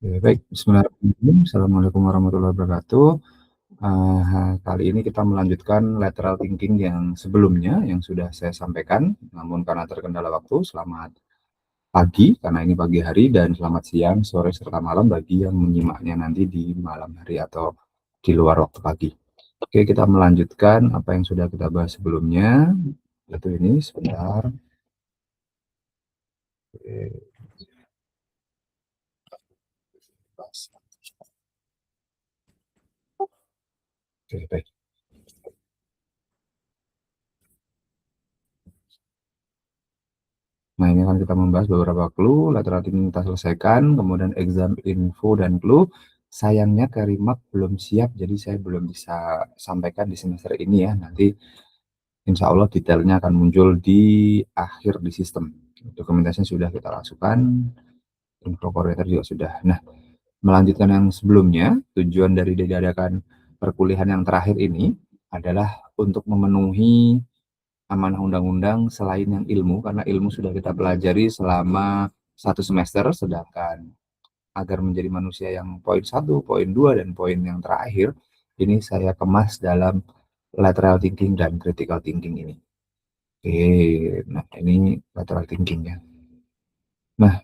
Oke, baik, bismillahirrahmanirrahim. Assalamualaikum warahmatullahi wabarakatuh. Kali ini kita melanjutkan lateral thinking yang sebelumnya, yang sudah saya sampaikan, namun karena terkendala waktu, selamat pagi, karena ini pagi hari, dan selamat siang, sore, serta malam bagi yang menyimaknya nanti di malam hari atau di luar waktu pagi. Oke, kita melanjutkan apa yang sudah kita bahas sebelumnya, yaitu ini, sebentar. Oke, oke, baik. Nah, ini akan kita membahas beberapa clue, lateral thinking kita selesaikan, kemudian exam info dan clue. Sayangnya Karimak belum siap, jadi saya belum bisa sampaikan di semester ini ya. Nanti insya Allah detailnya akan muncul di akhir di sistem. Dokumentasinya sudah kita masukkan, info koordinator juga sudah. Nah, melanjutkan yang sebelumnya, tujuan dari diadakan perkuliahan yang terakhir ini adalah untuk memenuhi amanah undang-undang selain yang ilmu, karena ilmu sudah kita pelajari selama 1 semester, sedangkan agar menjadi manusia yang poin 1, poin 2, dan poin yang terakhir, ini saya kemas dalam lateral thinking dan critical thinking ini. Oke, nah ini lateral thinking ya. Nah,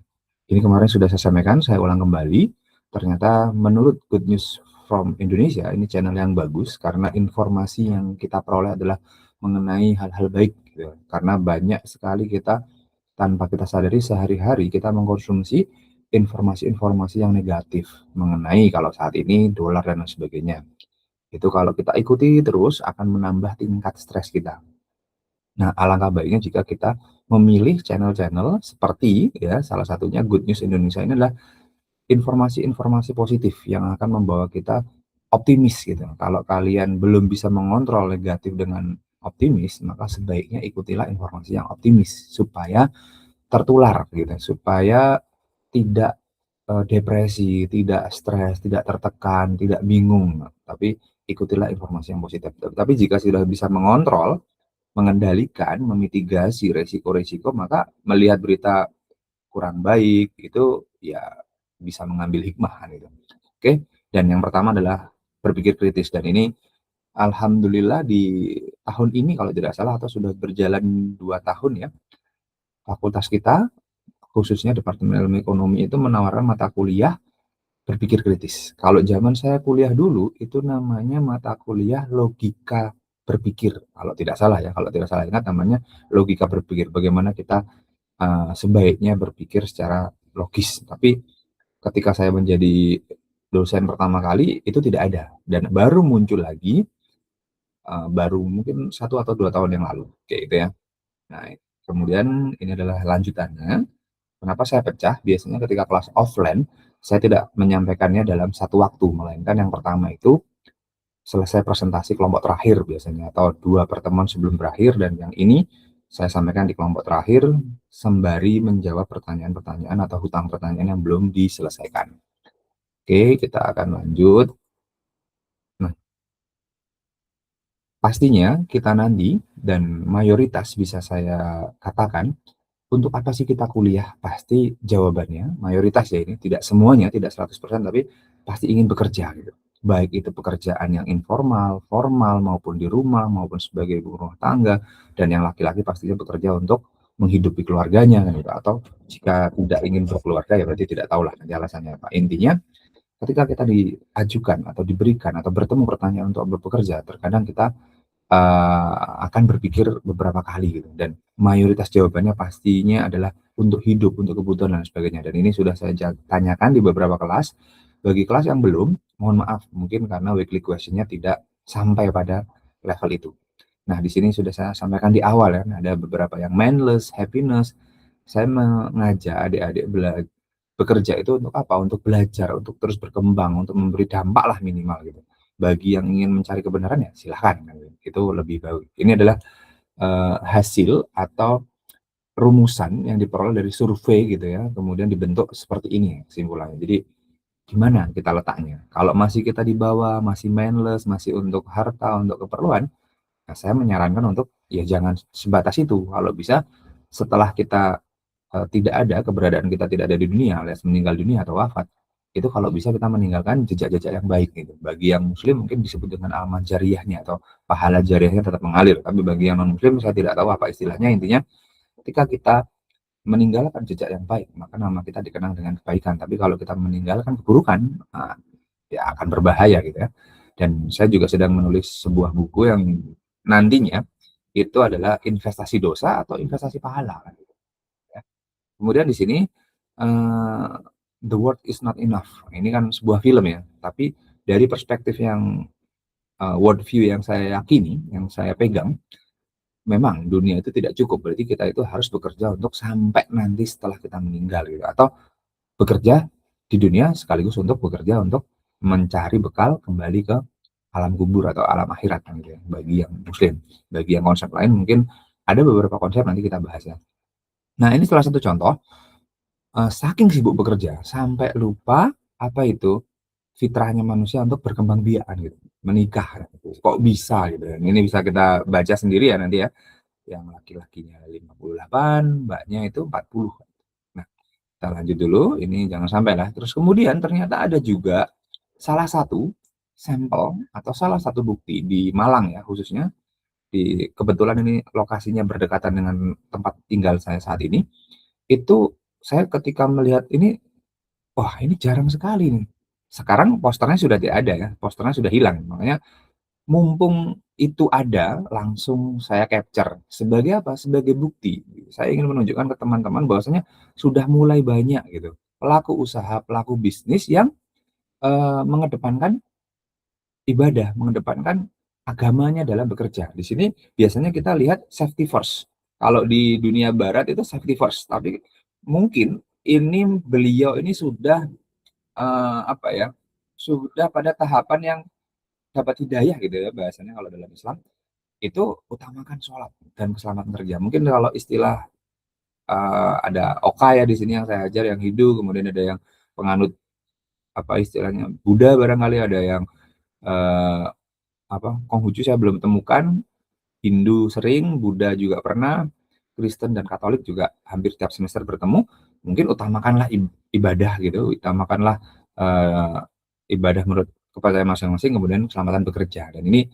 ini kemarin sudah saya sampaikan, saya ulang kembali. Ternyata menurut Good News from Indonesia, ini channel yang bagus karena informasi yang kita peroleh adalah mengenai hal-hal baik gitu. Karena banyak sekali kita tanpa kita sadari sehari-hari kita mengkonsumsi informasi-informasi yang negatif mengenai kalau saat ini dolar dan lain sebagainya. Itu kalau kita ikuti terus akan menambah tingkat stres kita. Nah, alangkah baiknya jika kita memilih channel-channel seperti ya salah satunya Good News Indonesia ini adalah informasi-informasi positif yang akan membawa kita optimis gitu. Kalau kalian belum bisa mengontrol negatif dengan optimis, maka sebaiknya ikutilah informasi yang optimis supaya tertular gitu, supaya tidak depresi, tidak stres, tidak tertekan, tidak bingung. Tapi ikutilah informasi yang positif. Tapi jika sudah bisa mengontrol, mengendalikan, memitigasi resiko-resiko, maka melihat berita kurang baik itu ya bisa mengambil hikmah kan gitu. Oke, dan yang pertama adalah berpikir kritis, dan ini alhamdulillah di tahun ini kalau tidak salah atau sudah berjalan 2 tahun ya, fakultas kita khususnya Departemen Ilmu Ekonomi itu menawarkan mata kuliah berpikir kritis. Kalau zaman saya kuliah dulu itu namanya mata kuliah logika berpikir kalau tidak salah ya, kalau tidak salah ingat namanya logika berpikir, bagaimana kita sebaiknya berpikir secara logis. Tapi ketika saya menjadi dosen pertama kali itu tidak ada, dan baru muncul lagi baru mungkin 1 atau 2 tahun yang lalu kayak gitu ya. Nah, kemudian ini adalah lanjutannya. Kenapa saya pecah? Biasanya ketika kelas offline saya tidak menyampaikannya dalam satu waktu, melainkan yang pertama itu selesai presentasi kelompok terakhir biasanya, atau 2 pertemuan sebelum berakhir, dan yang ini saya sampaikan di kelompok terakhir sembari menjawab pertanyaan-pertanyaan atau hutang pertanyaan yang belum diselesaikan. Oke, kita akan lanjut. Nah, pastinya kita nanti dan mayoritas bisa saya katakan, untuk apa sih kita kuliah? Pasti jawabannya, mayoritas ya ini, tidak semuanya, tidak 100%, tapi pasti ingin bekerja gitu. Baik itu pekerjaan yang informal, formal, maupun di rumah, maupun sebagai ibu rumah tangga, dan yang laki-laki pastinya bekerja untuk menghidupi keluarganya kan gitu. Atau jika tidak ingin berkeluarga ya berarti tidak tahulah nanti alasannya apa. Intinya ketika kita diajukan atau diberikan atau bertemu pertanyaan untuk bekerja, terkadang kita akan berpikir beberapa kali gitu, dan mayoritas jawabannya pastinya adalah untuk hidup, untuk kebutuhan dan sebagainya, dan ini sudah saya tanyakan di beberapa kelas. Bagi kelas yang belum, mohon maaf mungkin karena weekly question-nya tidak sampai pada level itu. Nah, di sini sudah saya sampaikan di awal ya, ada beberapa yang mindless, happiness. Saya mengajak adik-adik bekerja itu untuk apa? Untuk belajar, untuk terus berkembang, untuk memberi dampak lah minimal gitu. Bagi yang ingin mencari kebenaran ya silahkan, itu lebih baik. Ini adalah hasil atau rumusan yang diperoleh dari survei gitu ya, kemudian dibentuk seperti ini kesimpulannya. Jadi gimana kita letaknya? Kalau masih kita di bawah, masih mindless, masih untuk harta, untuk keperluan, nah saya menyarankan untuk ya jangan sebatas itu. Kalau bisa setelah kita tidak ada, keberadaan kita tidak ada di dunia alias meninggal dunia atau wafat, itu kalau bisa kita meninggalkan jejak-jejak yang baik gitu. Bagi yang muslim mungkin disebut dengan amal jariyahnya atau pahala jariahnya tetap mengalir, tapi bagi yang non muslim saya tidak tahu apa istilahnya. Intinya ketika kita meninggalkan jejak yang baik, maka nama kita dikenang dengan kebaikan. Tapi kalau kita meninggalkan keburukan, nah, ya akan berbahaya gitu ya. Dan saya juga sedang menulis sebuah buku yang nantinya itu adalah investasi dosa atau investasi pahala kan gitu ya. Kemudian di sini uh, The World Is Not Enough. Ini kan sebuah film ya, tapi dari perspektif yang world view yang saya yakini, yang saya pegang, memang dunia itu tidak cukup. Berarti kita itu harus bekerja untuk sampai nanti setelah kita meninggal gitu. Atau bekerja di dunia sekaligus untuk bekerja untuk mencari bekal kembali ke alam kubur atau alam akhirat kan gitu ya. Bagi yang muslim, bagi yang konsep lain mungkin ada beberapa konsep nanti kita bahas ya. Nah, ini salah satu contoh saking sibuk bekerja sampai lupa apa itu fitrahnya manusia untuk berkembang biak gitu, menikah gitu. Kok bisa gitu kan. Ini bisa kita baca sendiri ya nanti ya. Yang laki-lakinya 58, mbaknya itu 40. Nah, kita lanjut dulu, ini jangan sampai lah. Terus kemudian ternyata ada juga salah satu sampel atau salah satu bukti di Malang ya khususnya, di kebetulan ini lokasinya berdekatan dengan tempat tinggal saya saat ini, itu saya ketika melihat ini, wah ini jarang sekali nih. Sekarang posternya sudah tidak ada ya, posternya sudah hilang. Makanya mumpung itu ada, langsung saya capture. Sebagai apa? Sebagai bukti. Saya ingin menunjukkan ke teman-teman bahwasanya sudah mulai banyak gitu pelaku usaha, pelaku bisnis yang mengedepankan ibadah, mengedepankan agamanya dalam bekerja. Di sini biasanya kita lihat safety first. Kalau di dunia barat itu safety first, tapi mungkin ini beliau ini sudah apa ya? Sudah pada tahapan yang dapat hidayah gitu ya bahasanya kalau dalam Islam itu utamakan sholat dan keselamatan kerja. Mungkin kalau istilah ada Oka ya di sini yang saya ajar yang Hindu, kemudian ada yang penganut apa istilahnya Buddha barangkali ada yang uh, apa Konghucu saya belum temukan, Hindu sering, Buddha juga pernah, Kristen dan Katolik juga hampir setiap semester bertemu. Mungkin utamakanlah ibadah gitu, utamakanlah uh, ibadah menurut kepada masing-masing, kemudian keselamatan bekerja. Dan ini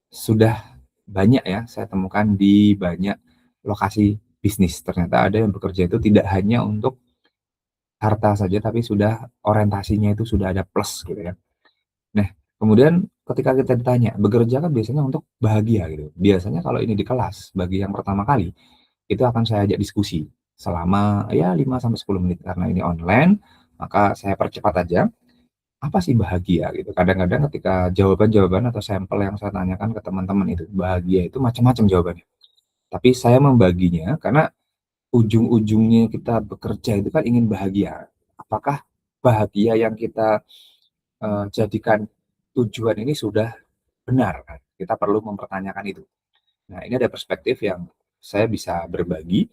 sudah banyak ya saya temukan di banyak lokasi bisnis. Ternyata ada yang bekerja itu tidak hanya untuk harta saja, tapi sudah orientasinya itu sudah ada plus gitu ya. Nah, kemudian ketika kita ditanya, bekerja kan biasanya untuk bahagia gitu. Biasanya kalau ini di kelas, bagi yang pertama kali, itu akan saya ajak diskusi selama ya 5 sampai 10 menit karena ini online, maka saya percepat aja. Apa sih bahagia gitu? Kadang-kadang ketika jawaban-jawaban atau sampel yang saya tanyakan ke teman-teman itu, bahagia itu macam-macam jawabannya. Tapi saya membaginya karena ujung-ujungnya kita bekerja itu kan ingin bahagia. Apakah bahagia yang kita jadikan tujuan ini sudah benar kan? Kita perlu mempertanyakan itu. Nah, ini ada perspektif yang saya bisa berbagi.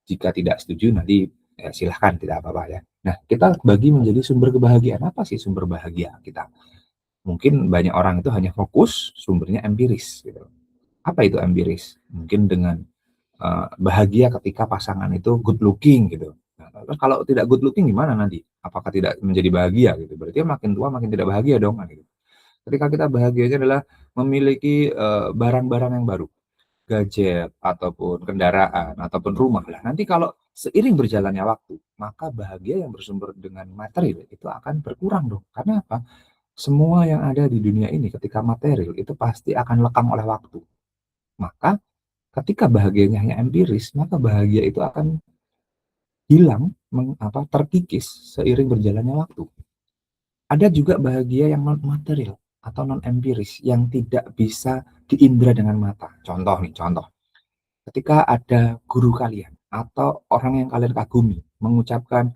Jika tidak setuju nanti ya silahkan, tidak apa-apa ya. Nah, kita bagi menjadi sumber kebahagiaan. Apa sih sumber bahagia kita? Mungkin banyak orang itu hanya fokus sumbernya empiris gitu. Apa itu empiris? Mungkin dengan bahagia ketika pasangan itu good looking gitu. Nah, terus kalau tidak good looking gimana nanti? Apakah tidak menjadi bahagia gitu? Berarti makin tua makin tidak bahagia dong kan gitu. Ketika kita bahagianya adalah memiliki barang-barang yang baru, gadget ataupun kendaraan ataupun rumah lah. Nanti kalau seiring berjalannya waktu, maka bahagia yang bersumber dengan material itu akan berkurang dong. Karena apa? Semua yang ada di dunia ini ketika material itu pasti akan lekang oleh waktu. Maka ketika bahagianya hanya empiris, maka bahagia itu akan hilang, terkikis seiring berjalannya waktu. Ada juga bahagia yang non material atau non empiris yang tidak bisa diindra dengan mata. Contoh nih, contoh. Ketika ada guru kalian atau orang yang kalian kagumi mengucapkan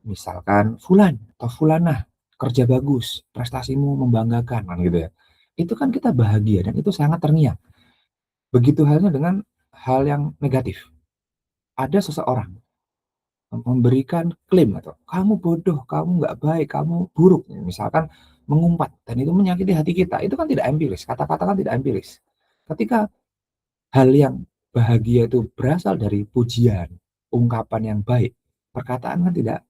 misalkan fulan atau fulanah kerja bagus, prestasimu membanggakan kan gitu ya. Itu kan kita bahagia dan itu sangat terngiang. Begitu halnya dengan hal yang negatif. Ada seseorang memberikan klaim atau kamu bodoh, kamu nggak baik, kamu buruk, misalkan mengumpat dan itu menyakiti hati kita. Itu kan tidak empiris, kata-kata kan tidak empiris. Ketika hal yang bahagia itu berasal dari pujian, ungkapan yang baik, perkataan kan tidak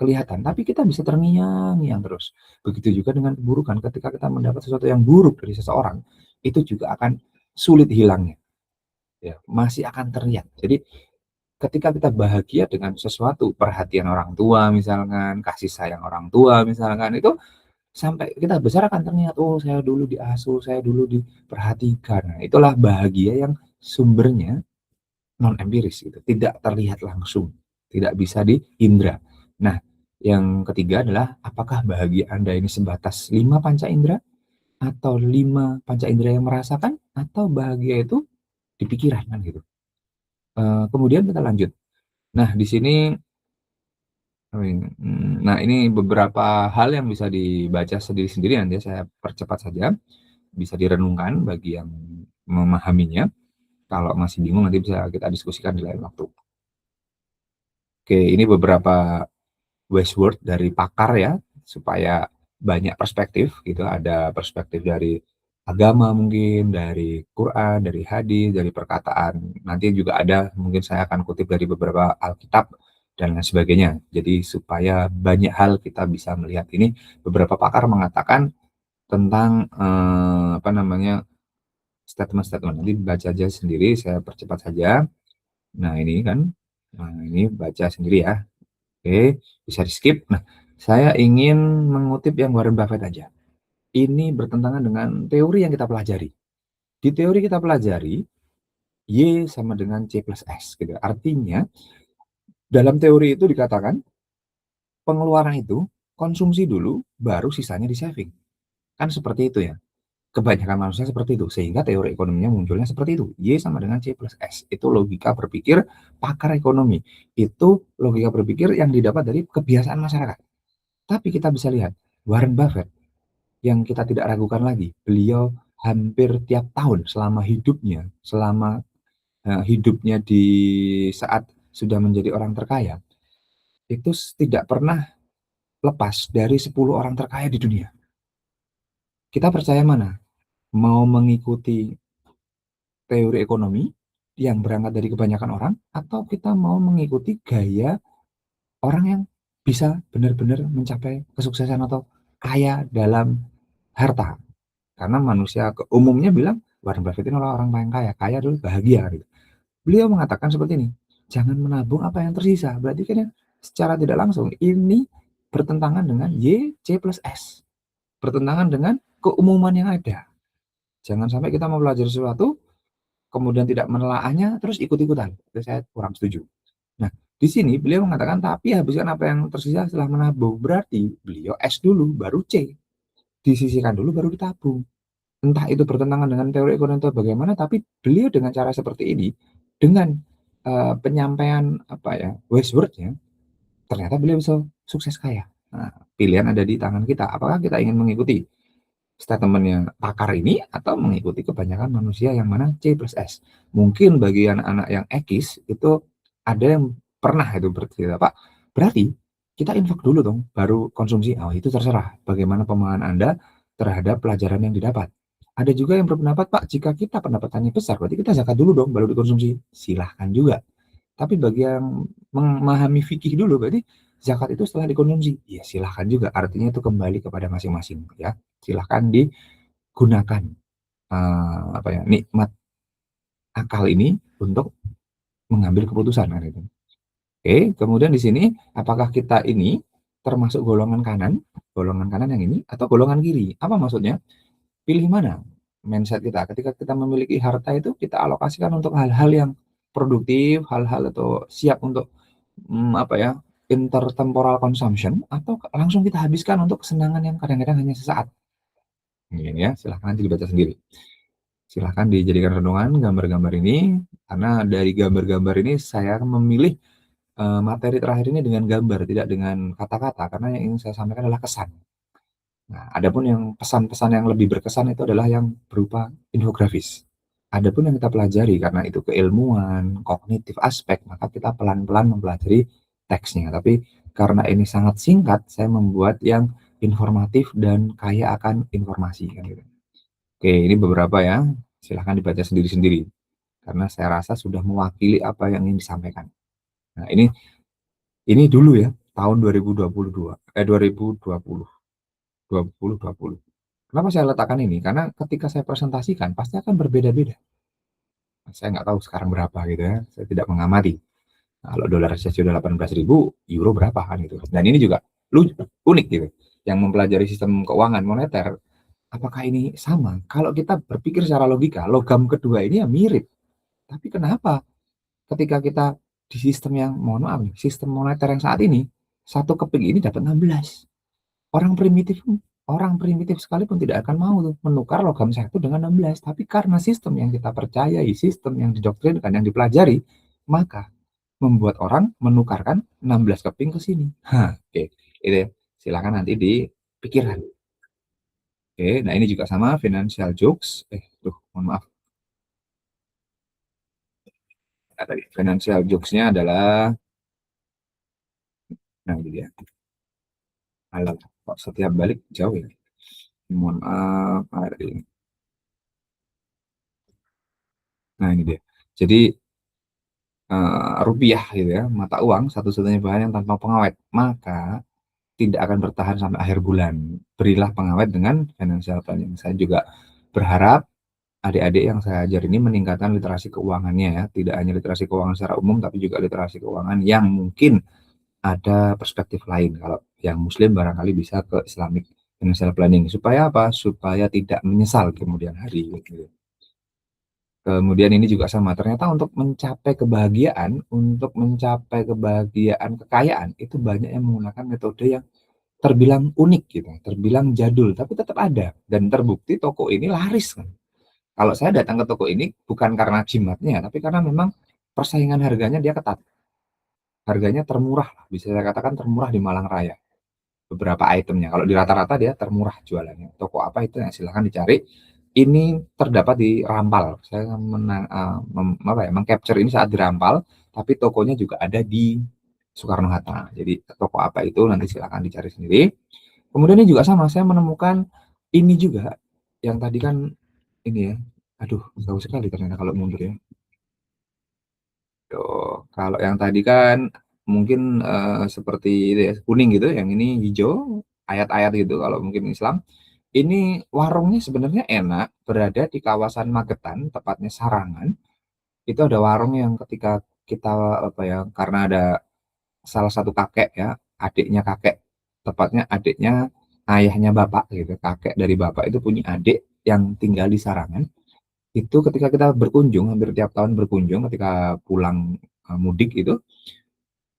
kelihatan, tapi kita bisa terngiang-ngiang terus. Begitu juga dengan keburukan, ketika kita mendapat sesuatu yang buruk dari seseorang, itu juga akan sulit hilangnya, ya, masih akan terlihat. Jadi ketika kita bahagia dengan sesuatu, perhatian orang tua misalkan, kasih sayang orang tua misalkan, itu sampai kita besar akan terlihat, "Oh, saya dulu diasuh, saya dulu diperhatikan." Nah, itulah bahagia yang sumbernya non empiris gitu, tidak terlihat langsung, tidak bisa diindra. Nah, yang ketiga adalah apakah bahagia Anda ini sebatas 5 panca indera atau 5 panca indera yang merasakan atau bahagia itu di pikiran kan gitu. Kemudian kita lanjut. Nah, di sini nah ini beberapa hal yang bisa dibaca sendiri-sendiri, nanti saya percepat saja, bisa direnungkan bagi yang memahaminya. Kalau masih bingung nanti bisa kita diskusikan di lain waktu. Oke, ini beberapa wise word dari pakar ya, supaya banyak perspektif gitu, ada perspektif dari agama mungkin, dari Quran, dari hadis, dari perkataan, nanti juga ada mungkin saya akan kutip dari beberapa Alkitab dan lain sebagainya. Jadi supaya banyak hal kita bisa melihat ini, beberapa pakar mengatakan tentang, apa namanya, statement-statement, nanti baca aja sendiri, saya percepat saja. Nah ini kan, nah ini baca sendiri ya. Oke, bisa di-skip. Nah, saya ingin mengutip yang Warren Buffett aja. Ini bertentangan dengan teori yang kita pelajari. Di teori kita pelajari, Y sama dengan C plus S gitu. Artinya, dalam teori itu dikatakan, pengeluaran itu konsumsi dulu, baru sisanya di-saving. Kan seperti itu ya. Kebanyakan manusia seperti itu. Sehingga teori ekonominya munculnya seperti itu. Y sama dengan C plus S. Itu logika berpikir pakar ekonomi. Itu logika berpikir yang didapat dari kebiasaan masyarakat. Tapi kita bisa lihat, Warren Buffett yang kita tidak ragukan lagi, beliau hampir tiap tahun selama hidupnya, selama hidupnya di saat sudah menjadi orang terkaya, itu tidak pernah lepas dari 10 orang terkaya di dunia. Kita percaya mana? Mau mengikuti teori ekonomi yang berangkat dari kebanyakan orang, atau kita mau mengikuti gaya orang yang bisa benar-benar mencapai kesuksesan atau kaya dalam harta? Karena manusia umumnya bilang Warren Buffett ini adalah orang paling kaya, kaya dulu bahagia gitu. Beliau mengatakan seperti ini, jangan menabung apa yang tersisa. Berarti kan ya, secara tidak langsung ini bertentangan dengan Y, C plus S. Bertentangan dengan keumuman yang ada. Jangan sampai kita mempelajari sesuatu, kemudian tidak menelaahnya, terus ikut-ikutan. Itu saya kurang setuju. Nah, di sini beliau mengatakan, tapi habiskan apa yang tersisa setelah menabung. Berarti beliau S dulu, baru C. Disisihkan dulu, baru ditabung. Entah itu bertentangan dengan teori ekonomi atau bagaimana, tapi beliau dengan cara seperti ini, dengan penyampaian apa ya, wise word-nya, ternyata beliau bisa sukses kaya. Nah, pilihan ada di tangan kita. Apakah kita ingin mengikuti statement-nya pakar ini atau mengikuti kebanyakan manusia yang mana C plus S? Mungkin bagi anak-anak yang ekis itu ada yang pernah itu bercerita, "Pak, berarti kita infak dulu dong, baru konsumsi." Oh, itu terserah bagaimana pemahaman Anda terhadap pelajaran yang didapat. Ada juga yang berpendapat, "Pak, jika kita pendapatannya besar, berarti kita zakat dulu dong, baru dikonsumsi." Silahkan juga. Tapi bagi yang memahami fikih dulu, berarti zakat itu setelah dikonsumsi. Ya silahkan juga, artinya itu kembali kepada masing-masing ya. Silahkan digunakan, apa ya, nikmat akal ini untuk mengambil keputusan kan itu. Oke, kemudian di sini apakah kita ini termasuk golongan kanan yang ini atau golongan kiri? Apa maksudnya? Pilih mana mindset kita. Ketika kita memiliki harta itu kita alokasikan untuk hal-hal yang produktif, hal-hal atau siap untuk apa ya, intertemporal consumption, atau langsung kita habiskan untuk kesenangan yang kadang-kadang hanya sesaat. Ini ya, silahkan nanti dibaca sendiri. Silahkan dijadikan renungan gambar-gambar ini, karena dari gambar-gambar ini saya memilih materi terakhir ini dengan gambar, tidak dengan kata-kata, karena yang ingin saya sampaikan adalah kesan. Nah, adapun yang pesan-pesan yang lebih berkesan itu adalah yang berupa infografis. Adapun yang kita pelajari karena itu keilmuan, kognitif aspek, maka kita pelan-pelan mempelajari teksnya. Tapi karena ini sangat singkat, saya membuat yang informatif dan kaya akan informasi kan gitu. Oke, ini beberapa ya. Silahkan dibaca sendiri-sendiri. Karena saya rasa sudah mewakili apa yang ingin disampaikan. Nah, ini dulu ya, tahun 2022, 2020. Kenapa saya letakkan ini? Karena ketika saya presentasikan pasti akan berbeda-beda. Saya nggak tahu sekarang berapa gitu ya, saya tidak mengamati. Kalau dolar saja sudah 18.000, euro berapa kan gitu. Dan ini juga unik gitu. Yang mempelajari sistem keuangan moneter, apakah ini sama? Kalau kita berpikir secara logika, logam kedua ini ya mirip. Tapi kenapa ketika kita di sistem yang, mohon maaf nih, sistem moneter yang saat ini, satu keping ini dapat 16. Orang primitif orang primitif sekalipun tidak akan mau tuh menukar logam satu dengan 16. Tapi karena sistem yang kita percayai, sistem yang didoktrinkan, yang dipelajari, maka membuat orang menukarkan 16 keping ke sini. Oke. Itu ya. Silakan nanti dipikirkan. Oke, nah ini juga sama financial jokes. Tuh, mohon maaf. Nah, tadi financial jokes-nya adalah, nah ini dia. Alah, kok setiap balik jauh ya. Mohon maaf. Nah ini dia. Jadi rupiah gitu ya, mata uang satu-satunya bahan yang tanpa pengawet, maka tidak akan bertahan sampai akhir bulan. Berilah pengawet dengan financial planning. Saya juga berharap adik-adik yang saya ajar ini meningkatkan literasi keuangannya ya, tidak hanya literasi keuangan secara umum, tapi juga literasi keuangan yang mungkin ada perspektif lain. Kalau yang muslim barangkali bisa ke Islamic financial planning. Supaya apa? Supaya tidak menyesal kemudian hari gitu. Kemudian ini juga sama, ternyata untuk mencapai kebahagiaan, kekayaan, itu banyak yang menggunakan metode yang terbilang unik gitu, terbilang jadul, tapi tetap ada. Dan terbukti toko ini laris kan. Kalau saya datang ke toko ini bukan karena jimatnya, tapi karena memang persaingan harganya dia ketat. Harganya termurah, bisa saya katakan termurah di Malang Raya. Beberapa itemnya. Kalau di rata-rata dia termurah jualannya. Toko apa itu ya, silahkan dicari. Ini terdapat di Rampal. Saya mengcapture ini saat di Rampal, tapi tokonya juga ada di Soekarno Hatta. Jadi toko apa itu nanti silahkan dicari sendiri. Kemudian ini juga sama, saya menemukan ini juga yang tadi kan ini ya. Aduh, jauh sekali ternyata kalau mundur ya. Tuh, kalau yang tadi kan mungkin seperti itu ya, kuning gitu, yang ini hijau, ayat-ayat gitu kalau mungkin Islam. Ini warungnya sebenarnya enak, berada di kawasan Magetan, tepatnya Sarangan. Itu ada warung yang ketika kita apa ya, karena ada salah satu kakek ya, adiknya kakek, tepatnya adiknya ayahnya bapak gitu, kakek dari bapak itu punya adik yang tinggal di Sarangan. Itu ketika kita berkunjung, hampir tiap tahun berkunjung, ketika pulang mudik itu,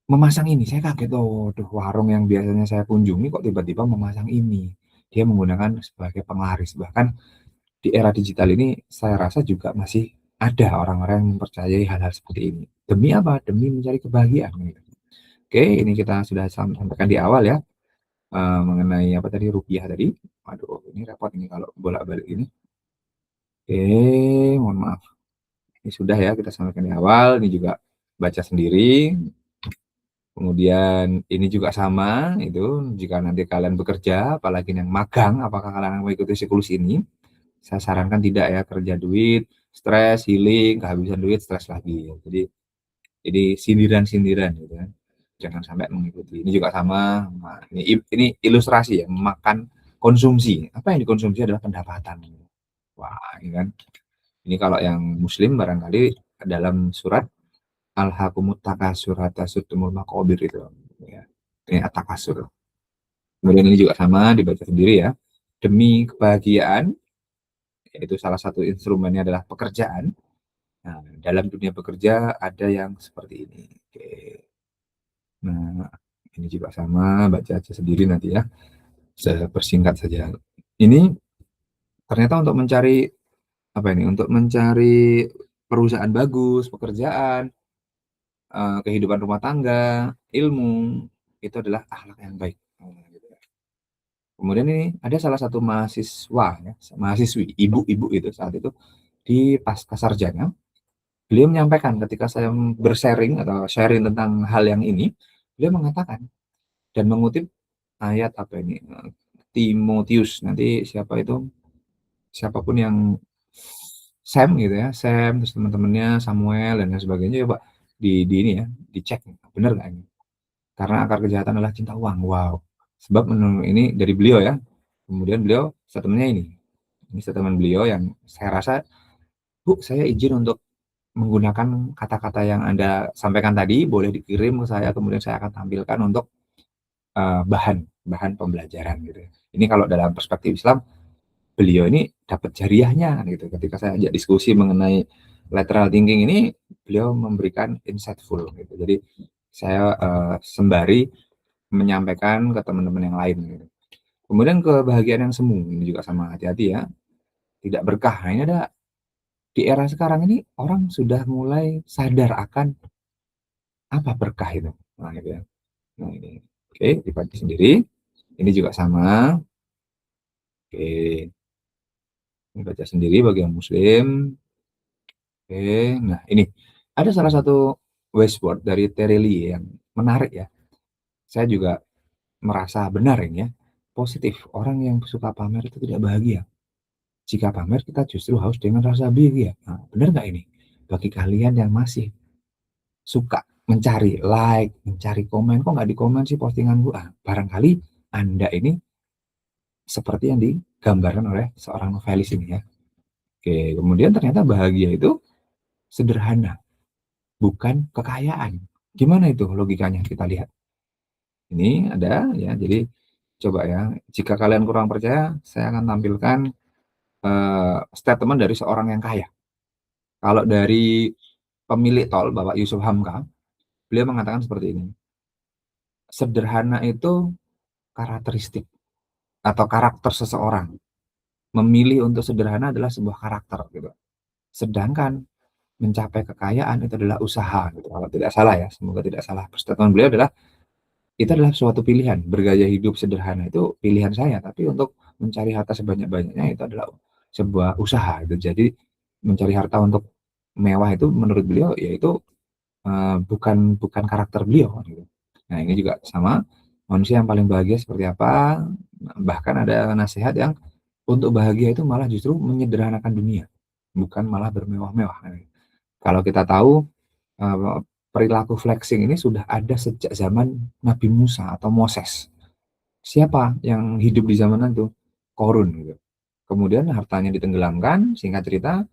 memasang ini. Saya kaget, oh, tuh warung yang biasanya saya kunjungi kok tiba-tiba memasang ini. Dia menggunakan sebagai penglaris. Bahkan di era digital ini saya rasa juga masih ada orang-orang yang mempercayai hal-hal seperti ini. Demi apa? Demi mencari kebahagiaan. Gitu. Oke, ini kita sudah sampaikan di awal ya, mengenai apa tadi, rupiah tadi. Waduh, ini repot ini kalau bolak-balik ini. Oke, mohon maaf. Ini sudah ya kita sampaikan di awal. Ini juga baca sendiri. Kemudian ini juga sama, itu jika nanti kalian bekerja, apalagi yang magang, apakah kalian mengikuti siklus ini? Saya sarankan tidak ya, kerja duit, stres, healing, kehabisan duit, stres lagi. Jadi sindiran-sindiran gitu kan. Jangan sampai mengikuti. Ini juga sama. Nah, ini ilustrasi ya, makan konsumsi. Apa yang dikonsumsi adalah pendapatan. Wah, ini kan. Ini kalau yang muslim barangkali dalam surat Alhaakumut Takasur hatta zurtumul maqabir itu ya. Ini at-takasur. Kemudian ini juga sama dibaca sendiri ya. Demi kebahagiaan, yaitu salah satu instrumennya adalah pekerjaan. Nah, dalam dunia bekerja ada yang seperti ini. Oke. Nah, ini juga sama, baca aja sendiri nanti ya. Saya persingkat saja. Ini ternyata untuk mencari apa ini? Untuk mencari perusahaan bagus, pekerjaan, kehidupan rumah tangga, ilmu, itu adalah akhlak yang baik. Gitu ya. Kemudian ini ada salah satu mahasiswa, ya, mahasiswi, ibu-ibu itu saat itu di pasca sarjana, beliau menyampaikan ketika saya bersharing atau sharing tentang hal yang ini, beliau mengatakan dan mengutip ayat apa ini, Timotius, nanti siapapun yang Sam gitu ya, Sam terus teman-temannya Samuel dan lain sebagainya, coba di ini ya, dicek benar nggak ini. karena akar kejahatan adalah cinta uang. Wow. Sebab menurut ini dari beliau ya. Kemudian beliau statementnya ini. Ini statement beliau yang saya rasa, Bu, saya izin untuk menggunakan kata-kata yang Anda sampaikan tadi, boleh dikirim ke saya, kemudian saya akan tampilkan untuk bahan bahan pembelajaran gitu. Ini kalau dalam perspektif Islam, beliau ini dapat jariahnya gitu. Ketika saya ajak diskusi mengenai lateral thinking ini, beliau memberikan insightful gitu. Jadi saya sembari menyampaikan ke teman-teman yang lain gitu. Kemudian kebahagiaan yang semu, ini juga sama, hati-hati ya, tidak berkah. Nah, ini ada di era sekarang ini orang sudah mulai sadar akan apa berkah itu. Nah, gitu ya. Nah, ini. Oke, dibaca sendiri. Ini juga sama. Oke, ini baca sendiri bagi yang muslim. Oke, nah ini ada salah satu word dari Terelie yang menarik ya. Saya juga merasa benar ini ya. Positif, orang yang suka pamer itu tidak bahagia. Jika pamer kita justru harus dengan rasa bahagia. Nah, benar nggak ini? Bagi kalian yang masih suka mencari like, mencari komen, kok nggak di komen sih postingan gua? Barangkali Anda ini seperti yang digambarkan oleh seorang novelis ini ya. Oke, kemudian ternyata bahagia itu sederhana, bukan kekayaan. Gimana itu logikanya? Kita lihat. Ini ada ya, jadi coba ya. Jika kalian kurang percaya, saya akan tampilkan statement dari seorang yang kaya. Kalau dari pemilik tol, Bapak Yusuf Hamka, beliau mengatakan seperti ini. Sederhana itu karakteristik atau karakter seseorang. Memilih untuk sederhana adalah sebuah karakter gitu. Sedangkan mencapai kekayaan itu adalah usaha gitu. Kalau tidak salah ya, semoga tidak salah. Statement beliau adalah itu adalah suatu pilihan. Bergaya hidup sederhana itu pilihan saya, tapi untuk mencari harta sebanyak-banyaknya itu adalah sebuah usaha gitu. Jadi mencari harta untuk mewah itu menurut beliau yaitu bukan bukan karakter beliau gitu. Nah, ini juga sama, manusia yang paling bahagia seperti apa, bahkan ada nasihat yang untuk bahagia itu malah justru menyederhanakan dunia, bukan malah bermewah-mewah. Kalau kita tahu perilaku flexing ini sudah ada sejak zaman Nabi Musa atau Moses. Siapa yang hidup di zaman itu? Korun gitu. Kemudian hartanya ditenggelamkan, singkat cerita,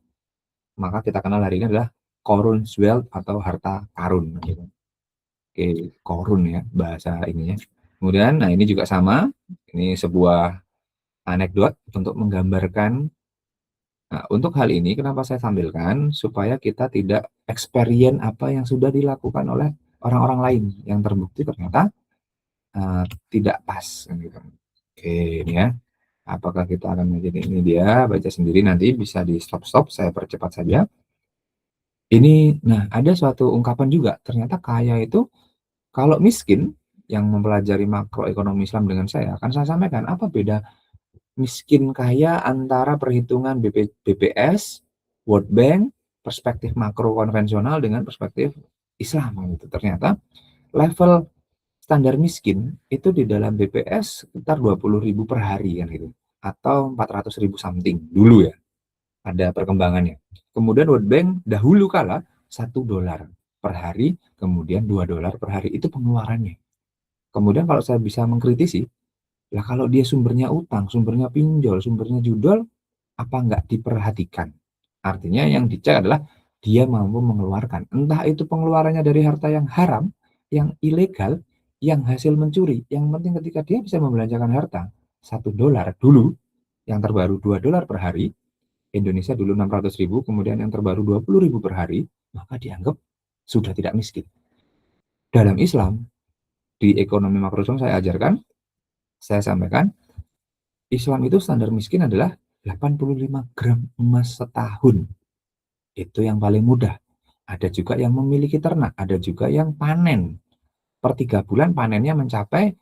maka kita kenal hari ini adalah Korun's wealth atau harta karun gitu. Oke, korun ya bahasa ininya. Kemudian, nah ini juga sama. Ini sebuah anekdot untuk menggambarkan. Nah, untuk hal ini kenapa saya tampilkan supaya kita tidak experience apa yang sudah dilakukan oleh orang-orang lain yang terbukti ternyata tidak pas gitu. Oke, ini ya. Apakah kita akan menjadi ini dia baca sendiri nanti bisa di stop-stop saya percepat saja. Ini nah ada suatu ungkapan juga ternyata kaya itu kalau miskin yang mempelajari makroekonomi Islam dengan saya akan saya sampaikan apa beda miskin kaya antara perhitungan BPS, World Bank, perspektif makro konvensional dengan perspektif Islam gitu. Ternyata level standar miskin itu di dalam BPS sekitar 20.000 per hari kan gitu. Atau 400.000 something dulu ya. Ada perkembangannya. Kemudian World Bank dahulu kala $1 per hari, kemudian $2 per hari itu pengeluarannya. Kemudian kalau saya bisa mengkritisi, lah kalau dia sumbernya utang, sumbernya pinjol, sumbernya judol, apa nggak diperhatikan? Artinya yang dicek adalah dia mampu mengeluarkan. Entah itu pengeluarannya dari harta yang haram, yang ilegal, yang hasil mencuri. Yang penting ketika dia bisa membelanjakan harta, $1 dulu, yang terbaru $2 per hari, Indonesia dulu 600.000, kemudian yang terbaru 20.000 per hari, maka dianggap sudah tidak miskin. Dalam Islam, di ekonomi makro saya ajarkan, saya sampaikan, Islam itu standar miskin adalah 85 gram emas setahun. Itu yang paling mudah. Ada juga yang memiliki ternak, ada juga yang panen. Per 3 bulan panennya mencapai,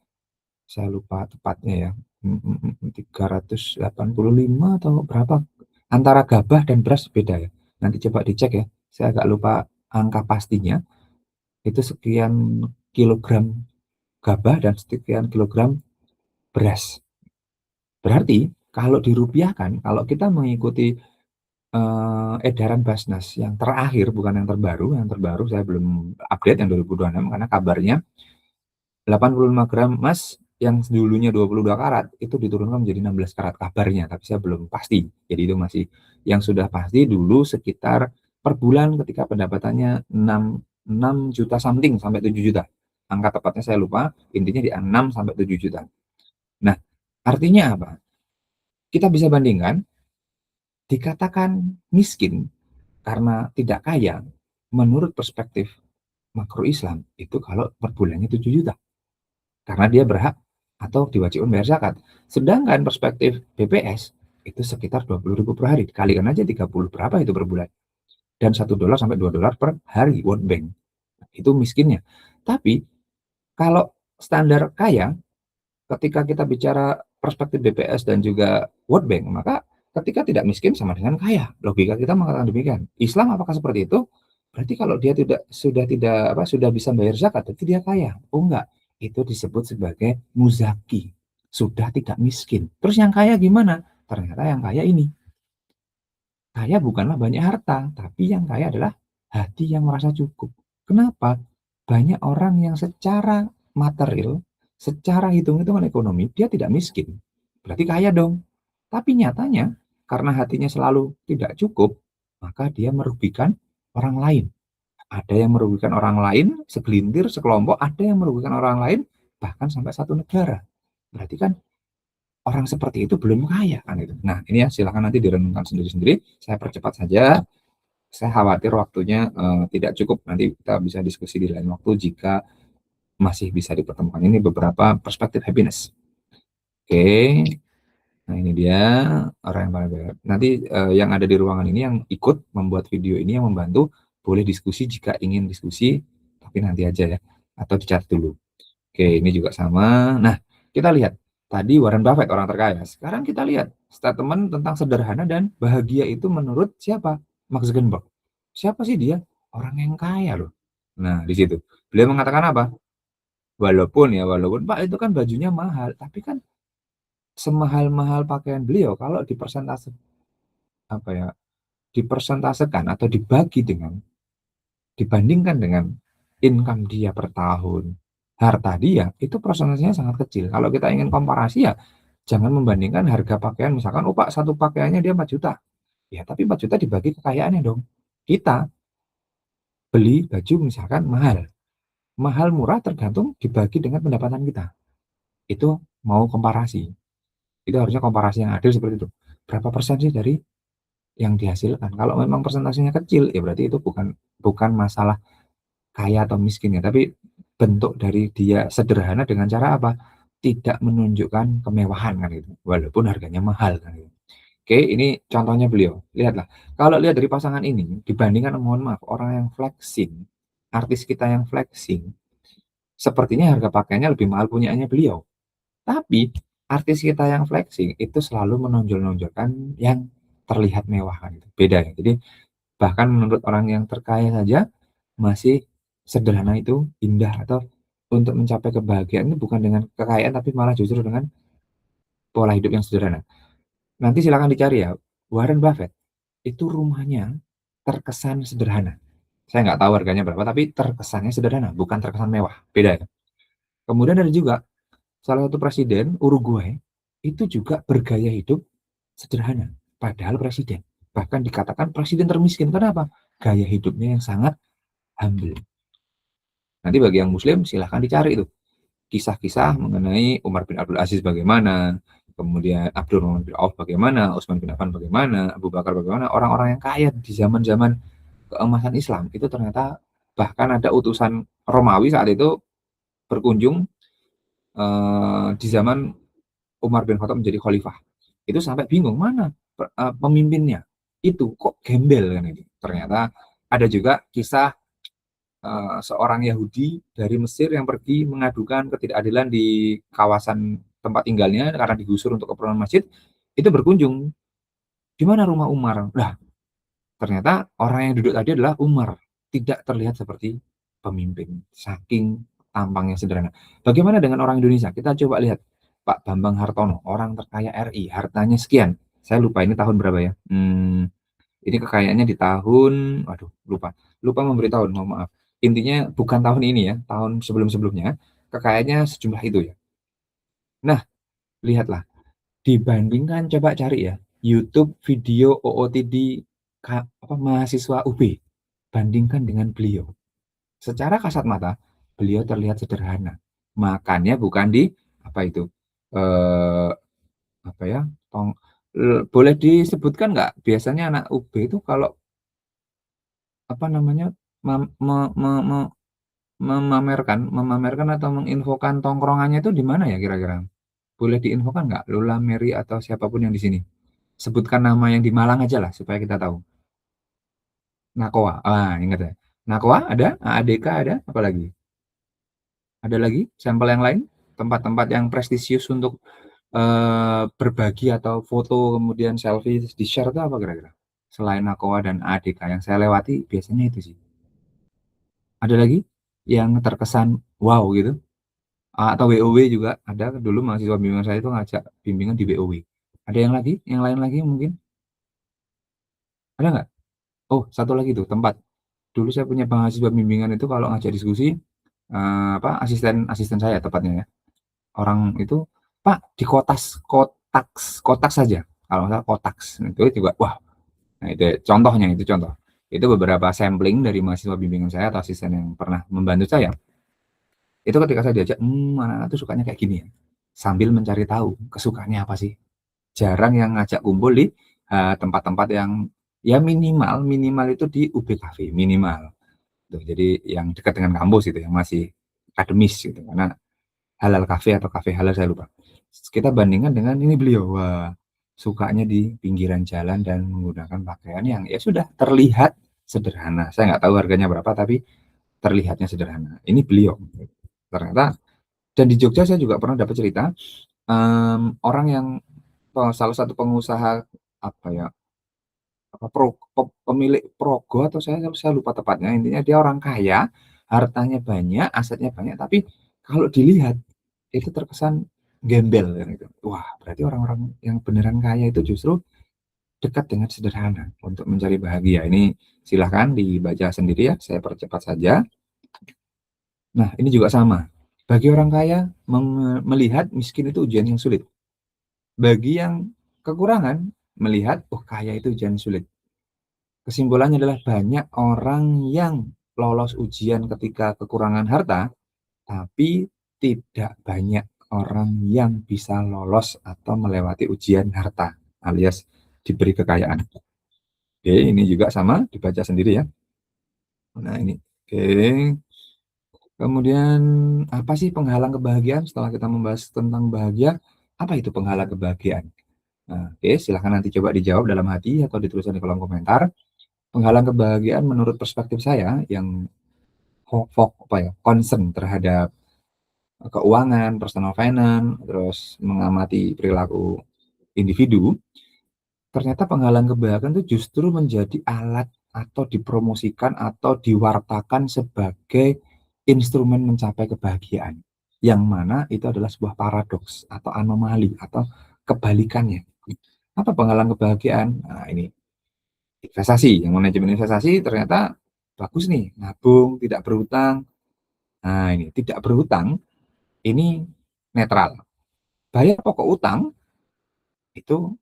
saya lupa tepatnya ya, 385 atau berapa. Antara gabah dan beras beda ya. Nanti coba dicek ya. Saya agak lupa angka pastinya. Itu sekian kilogram gabah dan sekian kilogram beras. Berarti kalau dirupiahkan, kalau kita mengikuti edaran Basnas yang terakhir, bukan yang terbaru saya belum update yang 2026 karena kabarnya 85 gram emas yang dulunya 22 karat itu diturunkan menjadi 16 karat kabarnya, tapi saya belum pasti. Jadi itu masih yang sudah pasti dulu sekitar per bulan ketika pendapatannya 6 juta something sampai 7 juta. Angka tepatnya saya lupa, intinya di 6 sampai 7 juta. Nah, artinya apa? Kita bisa bandingkan, dikatakan miskin karena tidak kaya, menurut perspektif makro Islam, itu kalau per bulannya 7 juta. Karena dia berhak atau diwajibkan bayar zakat. Sedangkan perspektif BPS itu sekitar 20.000 per hari. Kalikan aja 30 berapa itu per bulan. Dan $1 sampai $2 per hari World Bank. Itu miskinnya. Tapi kalau standar kaya, ketika kita bicara perspektif BPS dan juga World Bank, maka ketika tidak miskin sama dengan kaya. Logika kita mengatakan demikian. Islam apakah seperti itu? Berarti kalau dia sudah bisa bayar zakat, berarti dia kaya. Oh enggak, itu disebut sebagai muzaki. Sudah tidak miskin. Terus yang kaya gimana? Ternyata yang kaya ini. Kaya bukanlah banyak harta, tapi yang kaya adalah hati yang merasa cukup. Kenapa? Banyak orang yang secara material, secara hitung-hitungan ekonomi, dia tidak miskin. Berarti kaya dong. Tapi nyatanya, karena hatinya selalu tidak cukup, maka dia merugikan orang lain. Ada yang merugikan orang lain, segelintir, sekelompok, ada yang merugikan orang lain, bahkan sampai satu negara. Berarti kan orang seperti itu belum kaya kan itu. Nah, ini ya silakan nanti direnungkan sendiri-sendiri. Saya percepat saja. Saya khawatir waktunya tidak cukup. Nanti kita bisa diskusi di lain waktu jika masih bisa dipertemukan. Ini beberapa perspektif happiness. Oke. Nah, ini dia orang yang paling baik. Nanti yang ada di ruangan ini yang ikut membuat video ini yang membantu boleh diskusi jika ingin diskusi, tapi nanti aja ya. Atau dicatat dulu. Oke, ini juga sama. Nah, kita lihat. Tadi Warren Buffett orang terkaya. Sekarang kita lihat statement tentang sederhana dan bahagia itu menurut siapa? Mark Zuckerberg. Siapa sih dia? Orang yang kaya loh. Nah, di situ. Beliau mengatakan apa? Walaupun Pak itu kan bajunya mahal, tapi kan semahal-mahal pakaian beliau kalau dipersentase apa ya? Dipersentasekan atau dibandingkan dengan income dia per tahun, harta dia itu persentasenya sangat kecil. Kalau kita ingin komparasi ya jangan membandingkan harga pakaian misalkan, oh Pak satu pakaiannya dia 4 juta. Ya tapi 4 juta dibagi kekayaannya dong. Kita beli baju misalkan mahal. Mahal murah tergantung dibagi dengan pendapatan kita. Itu mau komparasi. Itu harusnya komparasi yang adil seperti itu. Berapa persen sih dari yang dihasilkan? Kalau memang persentasenya kecil, ya berarti itu bukan masalah kaya atau miskin ya, tapi bentuk dari dia sederhana dengan cara apa? Tidak menunjukkan kemewahan kan itu, walaupun harganya mahal kan itu. Oke, ini contohnya beliau. Lihatlah, kalau lihat dari pasangan ini dibandingkan mohon maaf orang yang flexing, artis kita yang flexing, sepertinya harga pakaiannya lebih mahal punyaannya beliau. Tapi artis kita yang flexing itu selalu menonjol-nonjolkan yang terlihat mewah kan itu. Beda ya. Jadi bahkan menurut orang yang terkaya saja masih sederhana itu indah atau untuk mencapai kebahagiaan itu bukan dengan kekayaan tapi malah justru dengan pola hidup yang sederhana. Nanti silakan dicari ya, Warren Buffett itu rumahnya terkesan sederhana. Saya nggak tahu harganya berapa, tapi terkesannya sederhana, bukan terkesan mewah. Beda ya. Kemudian ada juga salah satu presiden Uruguay itu juga bergaya hidup sederhana, padahal presiden. Bahkan dikatakan presiden termiskin. Kenapa? Gaya hidupnya yang sangat humble. Nanti bagi yang muslim silahkan dicari itu. Kisah-kisah mengenai Umar bin Abdul Aziz bagaimana, kemudian Abdurrahman bin Auf bagaimana, Utsman bin Affan bagaimana, Abu Bakar bagaimana, orang-orang yang kaya di zaman-zaman keemasan Islam itu ternyata bahkan ada utusan Romawi saat itu berkunjung di zaman Umar bin Khattab menjadi khalifah. Itu sampai bingung mana pemimpinnya. Itu kok gembel kan ini. Ternyata ada juga kisah seorang Yahudi dari Mesir yang pergi mengadukan ketidakadilan di kawasan tempat tinggalnya karena digusur untuk keperluan masjid, itu berkunjung, di mana rumah Umar? Nah, ternyata orang yang duduk tadi adalah Umar, tidak terlihat seperti pemimpin, saking tampangnya sederhana. Bagaimana dengan orang Indonesia? Kita coba lihat Pak Bambang Hartono, orang terkaya RI, hartanya sekian. Saya lupa ini tahun berapa ya? Ini kekayaannya di tahun, waduh lupa memberi tahun, mohon maaf. Intinya bukan tahun ini ya, tahun sebelum-sebelumnya. kekayaannya sejumlah itu ya. Nah, lihatlah, dibandingkan coba cari ya, YouTube video OOTD mahasiswa UB, bandingkan dengan beliau. Secara kasat mata, beliau terlihat sederhana. Makannya bukan di apa itu, eee, apa ya, boleh disebutkan nggak biasanya anak UB itu kalau apa namanya, mem me me me memamerkan atau menginfokan tongkrongannya itu di mana ya kira-kira? Boleh diinfokan nggak? Lola, Mary, atau siapapun yang di sini? Sebutkan nama yang di Malang ajalah supaya kita tahu. Nakoa, ingat ya. Nakoa ada, AADK ada, apalagi? Ada lagi sampel yang lain? Tempat-tempat yang prestisius untuk, berbagi atau foto kemudian selfie di-share itu apa kira-kira? Selain Nakoa dan AADK yang saya lewati biasanya itu sih. Ada lagi yang terkesan wow gitu? Atau WoW juga ada, dulu mahasiswa bimbingan saya itu ngajak bimbingan di WoW. Ada yang lagi? Yang lain lagi mungkin? Ada nggak? Oh, satu lagi tuh tempat. Dulu saya punya mahasiswa bimbingan itu kalau ngajak diskusi, asisten asisten saya tepatnya ya, orang itu, "Pak, di kotak saja," kalau nggak salah kotaks. Itu juga wah, nah itu contohnya, itu contoh. Itu beberapa sampling dari mahasiswa bimbingan saya atau asisten yang pernah membantu saya. Itu ketika saya diajak, anak-anak tuh sukanya kayak gini ya, sambil mencari tahu kesukaannya apa sih. Jarang yang ngajak kumpul di, tempat-tempat yang ya minimal minimal itu di UB Cafe, minimal. Tuh, jadi yang dekat dengan kampus gitu, yang masih akademis gitu, karena Halal Cafe atau Cafe Halal saya lupa. Kita bandingkan dengan ini beliau, wah sukanya di pinggiran jalan dan menggunakan pakaian yang ya sudah terlihat sederhana. Saya nggak tahu harganya berapa, tapi terlihatnya sederhana. Ini beliau, ternyata. Dan di Jogja saya juga pernah dapat cerita, orang yang salah satu pengusaha apa ya, pemilik Progo atau saya lupa tepatnya, intinya dia orang kaya, hartanya banyak, asetnya banyak, tapi kalau dilihat itu terkesan gembel kan gitu. Wah, berarti orang-orang yang beneran kaya itu justru dekat dengan sederhana untuk mencari bahagia. Ini silahkan dibaca sendiri ya, saya percepat saja. Nah, ini juga sama. Bagi orang kaya, melihat miskin itu ujian yang sulit. Bagi yang kekurangan, melihat, oh kaya itu ujian sulit. Kesimpulannya adalah banyak orang yang lolos ujian ketika kekurangan harta, tapi tidak banyak orang yang bisa lolos atau melewati ujian harta, alias diberi kekayaan. Oke, ini juga sama, dibaca sendiri ya. Nah ini, oke. Kemudian apa sih penghalang kebahagiaan? Setelah kita membahas tentang bahagia, apa itu penghalang kebahagiaan? Nah, oke, silahkan nanti coba dijawab dalam hati atau dituliskan di kolom komentar. Penghalang kebahagiaan menurut perspektif saya yang concern terhadap keuangan, personal finance, terus mengamati perilaku individu, ternyata penghalang kebahagiaan itu justru menjadi alat atau dipromosikan atau diwartakan sebagai instrumen mencapai kebahagiaan. Yang mana itu adalah sebuah paradoks atau anomali atau kebalikannya. Apa penghalang kebahagiaan? Nah, ini investasi, yang manajemen investasi ternyata bagus nih, nabung, tidak berhutang. Nah, ini tidak berhutang ini netral. Bayar pokok utang itu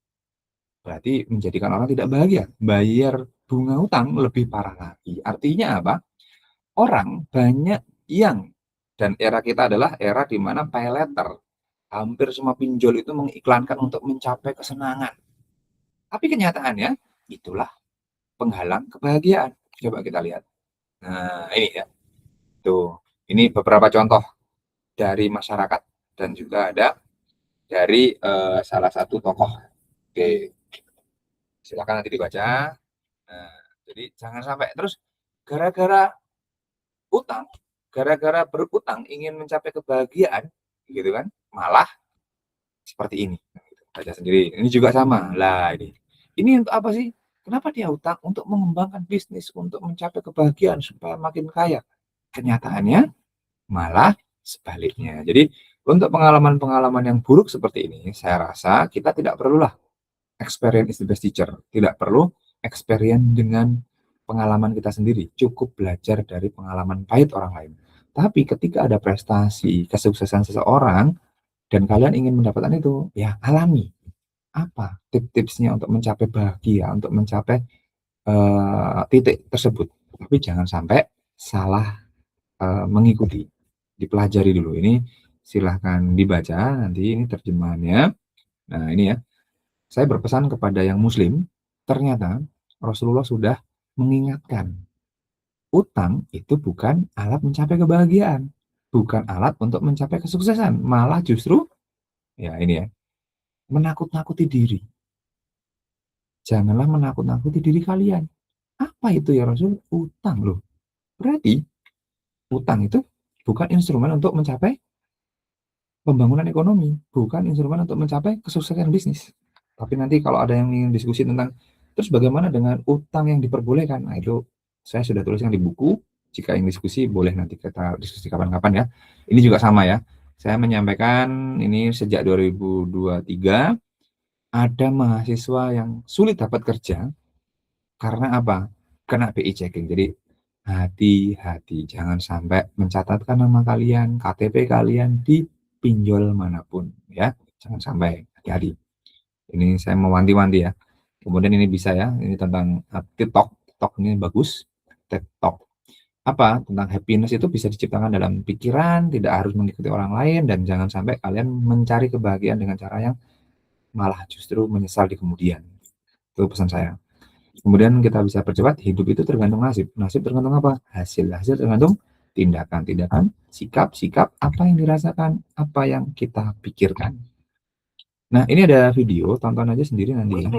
berarti menjadikan orang tidak bahagia. Bayar bunga utang lebih parah lagi. Artinya apa? Orang banyak yang dan era kita adalah era di mana pay letter. Hampir semua pinjol itu mengiklankan untuk mencapai kesenangan. Tapi kenyataannya itulah penghalang kebahagiaan. Coba kita lihat. Nah, ini ya. Tuh, ini beberapa contoh dari masyarakat dan juga ada dari salah satu tokoh. Oke, silakan nanti dibaca. Nah, jadi jangan sampai terus gara-gara utang, gara-gara berutang ingin mencapai kebahagiaan, gitu kan? Malah seperti ini. Baca sendiri. Ini juga sama. Lah ini untuk apa sih? Kenapa dia utang? Untuk mengembangkan bisnis, untuk mencapai kebahagiaan supaya makin kaya. Kenyataannya malah sebaliknya. Jadi untuk pengalaman-pengalaman yang buruk seperti ini, saya rasa kita tidak perlulah experience is the best teacher. Tidak perlu experience dengan pengalaman kita sendiri. Cukup belajar dari pengalaman pahit orang lain. Tapi ketika ada prestasi, kesuksesan seseorang dan kalian ingin mendapatkan itu, ya alami. Apa tips-tipsnya untuk mencapai bahagia, untuk mencapai, titik tersebut. Tapi jangan sampai salah, mengikuti. Dipelajari dulu, ini silahkan dibaca nanti ini terjemahannya. Nah ini ya, saya berpesan kepada yang muslim, ternyata Rasulullah sudah mengingatkan, utang itu bukan alat mencapai kebahagiaan, bukan alat untuk mencapai kesuksesan, malah justru ya ini ya, menakut-nakuti diri. Janganlah menakut-nakuti diri kalian. Apa itu ya Rasul? Utang loh. Berarti utang itu bukan instrumen untuk mencapai pembangunan ekonomi, bukan instrumen untuk mencapai kesuksesan bisnis. Tapi nanti kalau ada yang ingin diskusi tentang terus bagaimana dengan utang yang diperbolehkan, nah itu saya sudah tuliskan di buku. Jika ingin diskusi boleh nanti kita diskusi kapan-kapan ya. Ini juga sama ya. Saya menyampaikan ini sejak 2023 ada mahasiswa yang sulit dapat kerja karena apa? Kena BI checking. Jadi hati-hati, jangan sampai mencatatkan nama kalian, KTP kalian di pinjol manapun ya. Jangan sampai, hati-hati. Ini saya mewanti-wanti ya. Kemudian ini bisa ya, ini tentang TikTok. TikTok ini bagus. TikTok. Apa? Tentang happiness itu bisa diciptakan dalam pikiran, tidak harus mengikuti orang lain, dan jangan sampai kalian mencari kebahagiaan dengan cara yang malah justru menyesal di kemudian. Itu pesan saya. Kemudian kita bisa percepat, hidup itu tergantung nasib. Nasib tergantung apa? Hasil. Hasil tergantung tindakan. Tindakan, sikap. Sikap, apa yang dirasakan, apa yang kita pikirkan. Nah, ini ada video, tonton aja sendiri nanti ya.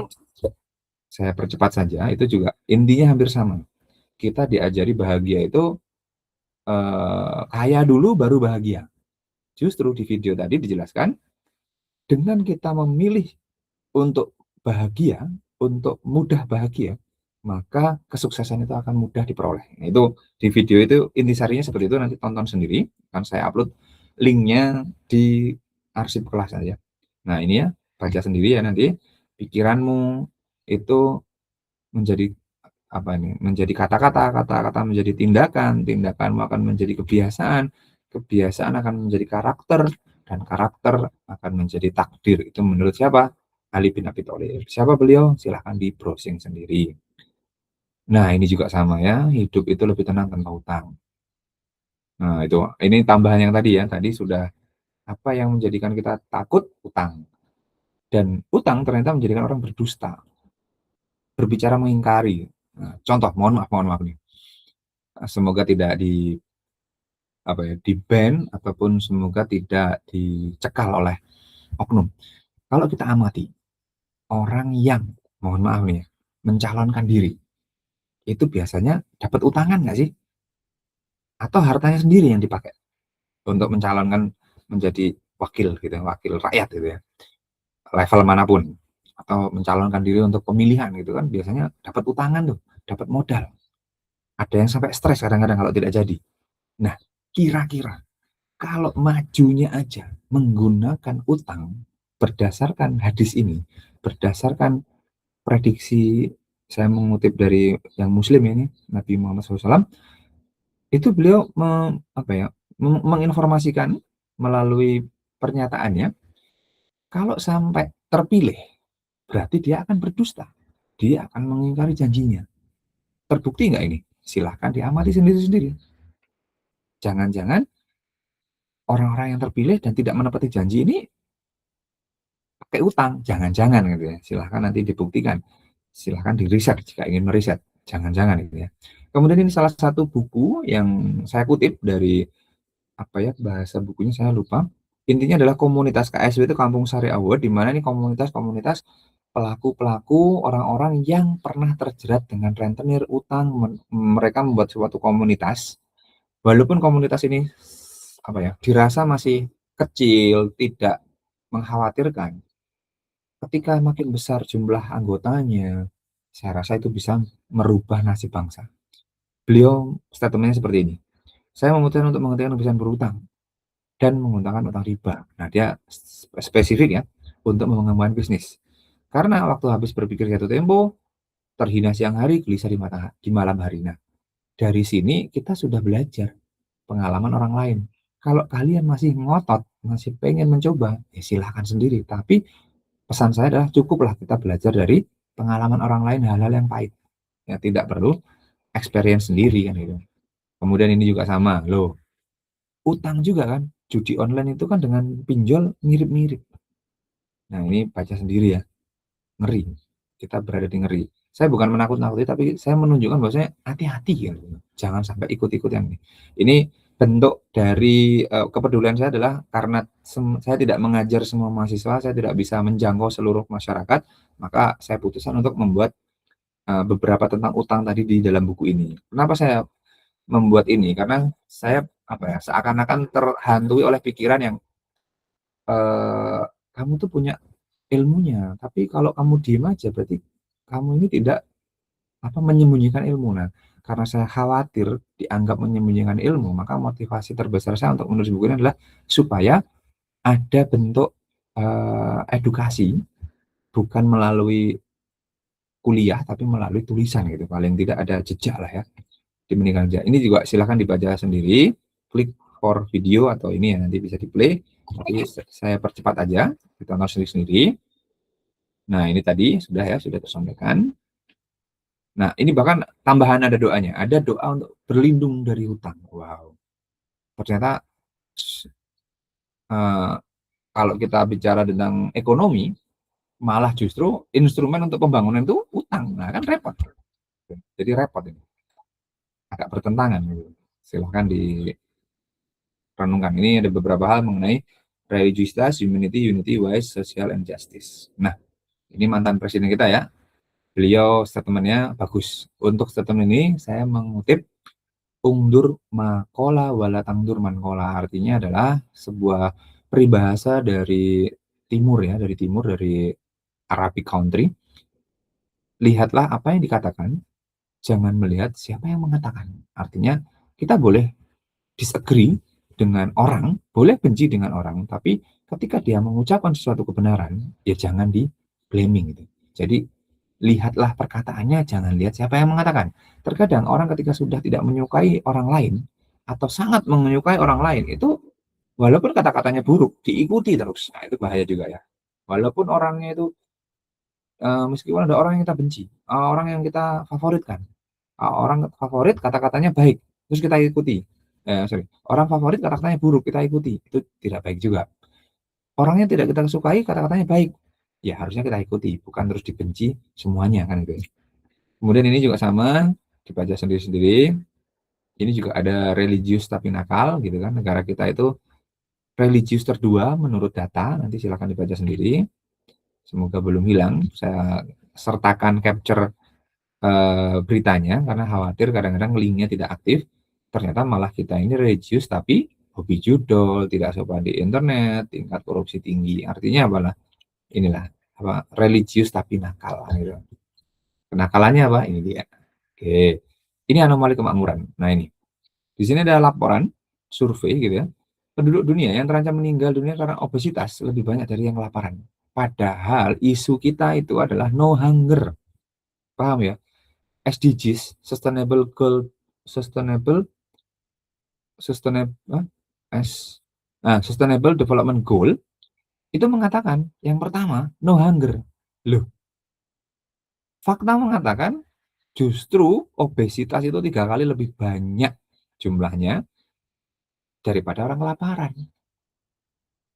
Saya percepat saja, itu juga intinya hampir sama. Kita diajari bahagia itu kaya dulu baru bahagia. Justru di video tadi dijelaskan, dengan kita memilih untuk bahagia, untuk mudah bahagia, maka kesuksesan itu akan mudah diperoleh. Nah, itu di video itu intisarinya seperti itu, nanti tonton sendiri, kan saya upload linknya di arsip kelas aja. Nah ini ya, baca sendiri ya nanti, pikiranmu itu menjadi apa ini? Menjadi kata-kata, kata-kata menjadi tindakan, tindakanmu akan menjadi kebiasaan, kebiasaan akan menjadi karakter, dan karakter akan menjadi takdir. Itu menurut siapa? Ali bin Abi Thalib. Siapa beliau? Silahkan di browsing sendiri. Nah, ini juga sama ya, hidup itu lebih tenang tanpa utang. Nah, itu ini tambahan yang tadi ya, tadi sudah apa yang menjadikan kita takut? Utang. Dan utang ternyata menjadikan orang berdusta, berbicara mengingkari. Nah, contoh, mohon maaf nih. Semoga tidak di apa ya, di-ban ataupun semoga tidak dicekal oleh oknum. Kalau kita amati orang yang mohon maaf nih ya, mencalonkan diri, itu biasanya dapat utangan nggak sih? Atau hartanya sendiri yang dipakai untuk mencalonkan menjadi wakil gitu, wakil rakyat gitu ya, level manapun, atau mencalonkan diri untuk pemilihan gitu kan, biasanya dapat utangan tuh, dapat modal. Ada yang sampai stres kadang-kadang kalau tidak jadi. Nah, kira-kira kalau majunya aja menggunakan utang berdasarkan hadis ini, berdasarkan prediksi saya mengutip dari yang muslim ini, Nabi Muhammad SAW, itu beliau apa ya, menginformasikan melalui pernyataannya, kalau sampai terpilih, berarti dia akan berdusta. Dia akan mengingkari janjinya. Terbukti nggak ini? Silahkan diamati sendiri-sendiri. Jangan-jangan orang-orang yang terpilih dan tidak menepati janji ini pakai utang. Jangan-jangan gitu ya. Silahkan nanti dibuktikan. Silahkan diriset jika ingin meriset. Jangan-jangan gitu ya. Kemudian ini salah satu buku yang saya kutip dari apa ya, bahasa bukunya saya lupa. Intinya adalah komunitas KSW itu Kampung Sari Award, di mana ini komunitas-komunitas pelaku-pelaku orang-orang yang pernah terjerat dengan rentenir utang. Mereka membuat suatu komunitas, walaupun komunitas ini apa ya, dirasa masih kecil, tidak mengkhawatirkan. Ketika makin besar jumlah anggotanya, saya rasa itu bisa merubah nasib bangsa. Beliau statementnya seperti ini. Saya memutuskan untuk menghentikan kebiasaan berutang dan menggunakan utang riba. Nah, dia spesifik ya, untuk mengembangkan bisnis. Karena waktu habis berpikir jatuh tempo, terhina siang hari, gelisah di malam hari. Nah, dari sini kita sudah belajar pengalaman orang lain. Kalau kalian masih ngotot, masih pengen mencoba, ya silahkan sendiri. Tapi pesan saya adalah cukuplah kita belajar dari pengalaman orang lain hal-hal yang pahit. Ya tidak perlu experience sendiri kan gitu. Kemudian ini juga sama, loh, utang juga kan, judi online itu kan dengan pinjol mirip-mirip. Nah ini baca sendiri ya, ngeri. Kita berada di ngeri. Saya bukan menakut-nakuti, tapi saya menunjukkan bahwasanya hati-hati ya, jangan sampai ikut-ikut yang ini. Ini bentuk dari kepedulian saya adalah karena saya tidak mengajar semua mahasiswa, saya tidak bisa menjangkau seluruh masyarakat, maka saya putuskan untuk membuat beberapa tentang utang tadi di dalam buku ini. Kenapa saya membuat ini? Karena saya apa ya, seakan-akan terhantui oleh pikiran yang eh, kamu tuh punya ilmunya, tapi kalau kamu diem aja berarti kamu ini tidak apa menyembunyikan ilmu. Nah, karena saya khawatir dianggap menyembunyikan ilmu, maka motivasi terbesar saya untuk menulis buku ini adalah supaya ada bentuk edukasi bukan melalui kuliah tapi melalui tulisan gitu. Paling tidak ada jejak lah ya di meninggal jejak. Ini juga silahkan dibaca sendiri, klik for video atau ini ya nanti bisa di play. Tapi saya percepat aja, ditonton sendiri-sendiri. Nah, ini tadi sudah ya, sudah tersampaikan. Nah, ini bahkan tambahan ada doanya. Ada doa untuk berlindung dari hutang. Wow. Ternyata eh, kalau kita bicara tentang ekonomi, malah justru instrumen untuk pembangunan itu utang. Nah, kan repot. Jadi repot ini. Agak bertentangan. Gitu. Silahkan direnungkan. Ini ada beberapa hal mengenai religiositas, humanity, unity, wise, social, and justice. Nah, ini mantan presiden kita ya. Beliau statementnya bagus. Untuk statement ini saya mengutip Ungdur makola wala tangdur mankola, artinya adalah sebuah peribahasa dari timur ya, dari Arabic country. Lihatlah apa yang dikatakan, jangan melihat siapa yang mengatakan. Artinya kita boleh disagree dengan orang, boleh benci dengan orang, tapi ketika dia mengucapkan sesuatu kebenaran, ya jangan di blaming gitu. Jadi lihatlah perkataannya, jangan lihat siapa yang mengatakan. Terkadang orang ketika sudah tidak menyukai orang lain atau sangat menyukai orang lain itu walaupun kata-katanya buruk diikuti terus. Nah, itu bahaya juga ya. Walaupun orangnya itu meskipun ada orang yang kita benci, orang yang kita favoritkan, orang favorit kata-katanya baik, terus kita ikuti. Orang favorit kata-katanya buruk kita ikuti, itu tidak baik juga. Orang yang tidak kita sukai kata-katanya baik, ya harusnya kita ikuti, bukan terus dibenci semuanya kan gitu. Kemudian ini juga sama, dibaca sendiri-sendiri. Ini juga ada religius tapi nakal gitu kan. Negara kita itu religius terdua menurut data, nanti silakan dibaca sendiri. Semoga belum hilang. Saya sertakan capture beritanya karena khawatir kadang-kadang linknya tidak aktif. Ternyata malah kita ini religius tapi hobi judol, tidak sopan di internet, tingkat korupsi tinggi. Artinya apalah? Inilah apa religius tapi nakal gitu. Kenakalannya apa? Ini dia. Oke. Ini anomali kemakmuran. Nah, ini. Di sini ada laporan survei gitu ya. Penduduk dunia yang terancam meninggal dunia karena obesitas lebih banyak dari yang kelaparan. Padahal isu kita itu adalah no hunger. Paham ya? SDGs, Sustainable Sustainable Sustainable Development Goal itu mengatakan yang pertama no hunger. Loh, fakta mengatakan justru obesitas itu 3 kali lebih banyak jumlahnya daripada orang kelaparan.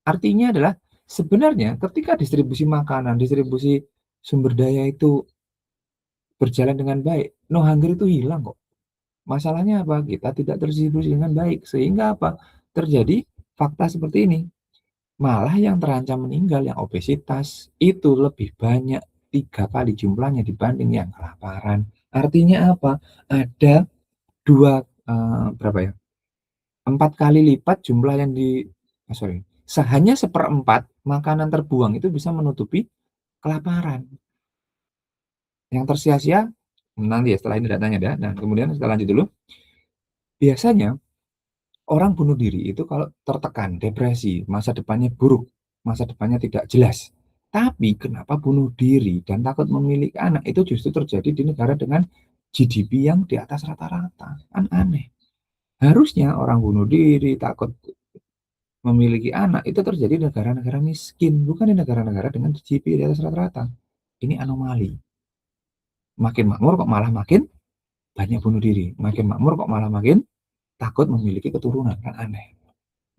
Artinya adalah sebenarnya ketika distribusi makanan, distribusi sumber daya itu berjalan dengan baik, no hunger itu hilang kok. Masalahnya apa? Kita tidak terdistribusi dengan baik. Sehingga apa? Terjadi fakta seperti ini. Malah yang terancam meninggal, yang obesitas, itu lebih banyak 3 kali jumlahnya dibanding yang kelaparan. Artinya apa? Ada dua, berapa ya? 4 kali lipat jumlah yang sorry, hanya seperempat makanan terbuang itu bisa menutupi kelaparan. Yang tersia-sia nanti ya setelah ini datanya ya. Nah, kemudian kita lanjut dulu. Biasanya orang bunuh diri itu kalau tertekan, depresi, masa depannya buruk, masa depannya tidak jelas. Tapi kenapa bunuh diri dan takut memiliki anak itu justru terjadi di negara dengan GDP yang di atas rata-rata. Kan aneh. Harusnya orang bunuh diri, takut memiliki anak, itu terjadi di negara-negara miskin, bukan di negara-negara dengan GDP di atas rata-rata. Ini anomali. Makin makmur kok malah makin banyak bunuh diri. Makin makmur kok malah makin takut memiliki keturunan. Kan aneh.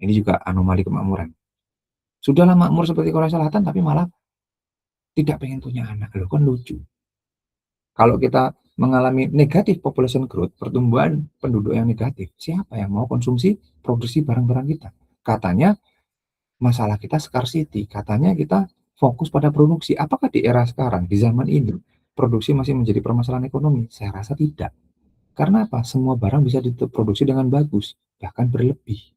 Ini juga anomali kemakmuran. Sudahlah makmur seperti Korea Selatan, tapi malah tidak pengen punya anak. Loh, kan lucu. Kalau kita mengalami negatif population growth, pertumbuhan penduduk yang negatif, siapa yang mau konsumsi produksi barang-barang kita? Katanya masalah kita scarcity, katanya kita fokus pada produksi. Apakah di era sekarang, di zaman ini, produksi masih menjadi permasalahan ekonomi? Saya rasa tidak. Karena apa? Semua barang bisa diproduksi dengan bagus, bahkan berlebih.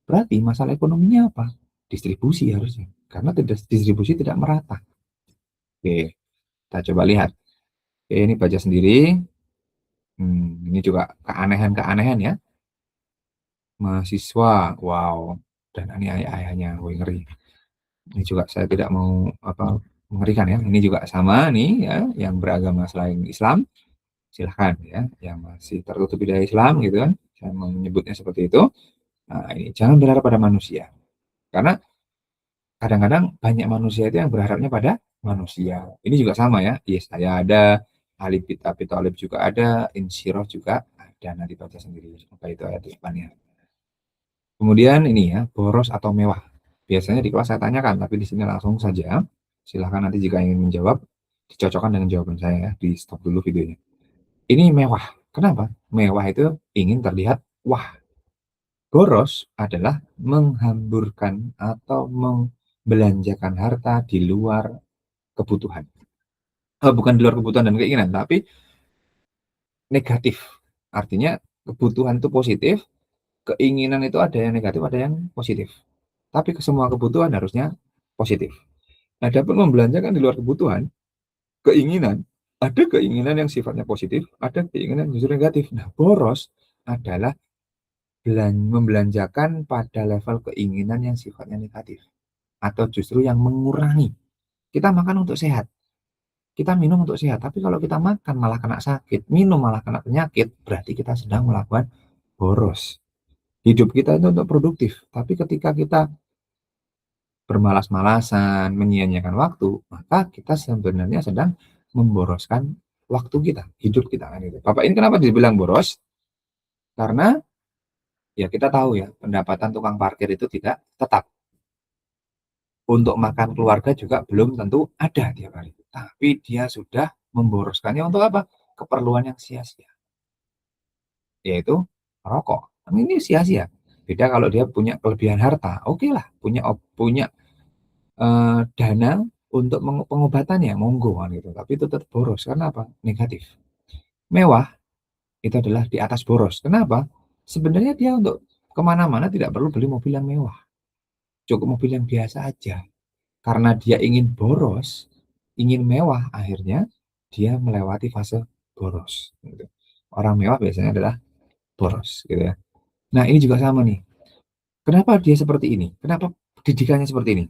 Berarti masalah ekonominya apa? Distribusi harusnya. Karena distribusi tidak merata. Oke, kita coba lihat. Oke, ini baca sendiri. Ini juga keanehan-keanehan ya. Mahasiswa, wow. Dan ini ayah-ayahnya, ngeri. Ini juga saya tidak mau mengerikan ya. Ini juga sama nih ya, yang beragama selain Islam, silahkan ya. Yang masih tertutup dari Islam gitu kan, saya mau menyebutnya seperti itu. Nah, ini jangan berharap pada manusia. Karena kadang-kadang banyak manusia itu yang berharapnya pada manusia. Ini juga sama ya. Yes, saya ada, Ali bin Abi Thalib juga ada, Insyirah juga ada. Nanti baca sendiri apa itu ayat depannya. Kemudian ini ya, boros atau mewah. Biasanya di kelas saya tanyakan, tapi di sini langsung saja. Silahkan nanti jika ingin menjawab, dicocokkan dengan jawaban saya ya. Di stop dulu videonya. Ini mewah. Kenapa? Mewah itu ingin terlihat wah. Boros adalah menghamburkan atau membelanjakan harta di luar kebutuhan. Bukan di luar kebutuhan dan keinginan, tapi negatif. Artinya kebutuhan itu positif, keinginan itu ada yang negatif, ada yang positif. Tapi ke semua kebutuhan harusnya positif. Adapun membelanjakan di luar kebutuhan, keinginan, ada keinginan yang sifatnya positif, ada keinginan yang justru negatif. Nah, boros adalah membelanjakan pada level keinginan yang sifatnya negatif. Atau justru yang mengurangi. Kita makan untuk sehat, kita minum untuk sehat. Tapi kalau kita makan malah kena sakit, minum malah kena penyakit, berarti kita sedang melakukan boros. Hidup kita itu untuk produktif. Tapi ketika kita bermalas-malasan, menyia-nyiakan waktu, maka kita sebenarnya sedang memboroskan waktu kita, hidup kita kan gitu. Bapak ini kenapa dibilang boros? Karena ya kita tahu ya, pendapatan tukang parkir itu tidak tetap. Untuk makan keluarga juga belum tentu ada tiap hari. Tapi dia sudah memboroskannya untuk apa? Keperluan yang sia-sia. Yaitu rokok. Ini sia-sia. Beda kalau dia punya kelebihan harta. Oke lah, punya dana untuk pengobatannya, monggo kan gitu. Tapi itu tetap boros. Karena apa? Negatif. Mewah itu adalah di atas boros. Kenapa? Sebenarnya dia untuk kemana-mana tidak perlu beli mobil yang mewah. Cukup mobil yang biasa aja. Karena dia ingin boros, ingin mewah, akhirnya dia melewati fase boros. Gitu. Orang mewah biasanya adalah boros. Gitu ya. Nah ini juga sama nih. Kenapa dia seperti ini? Kenapa didikannya seperti ini?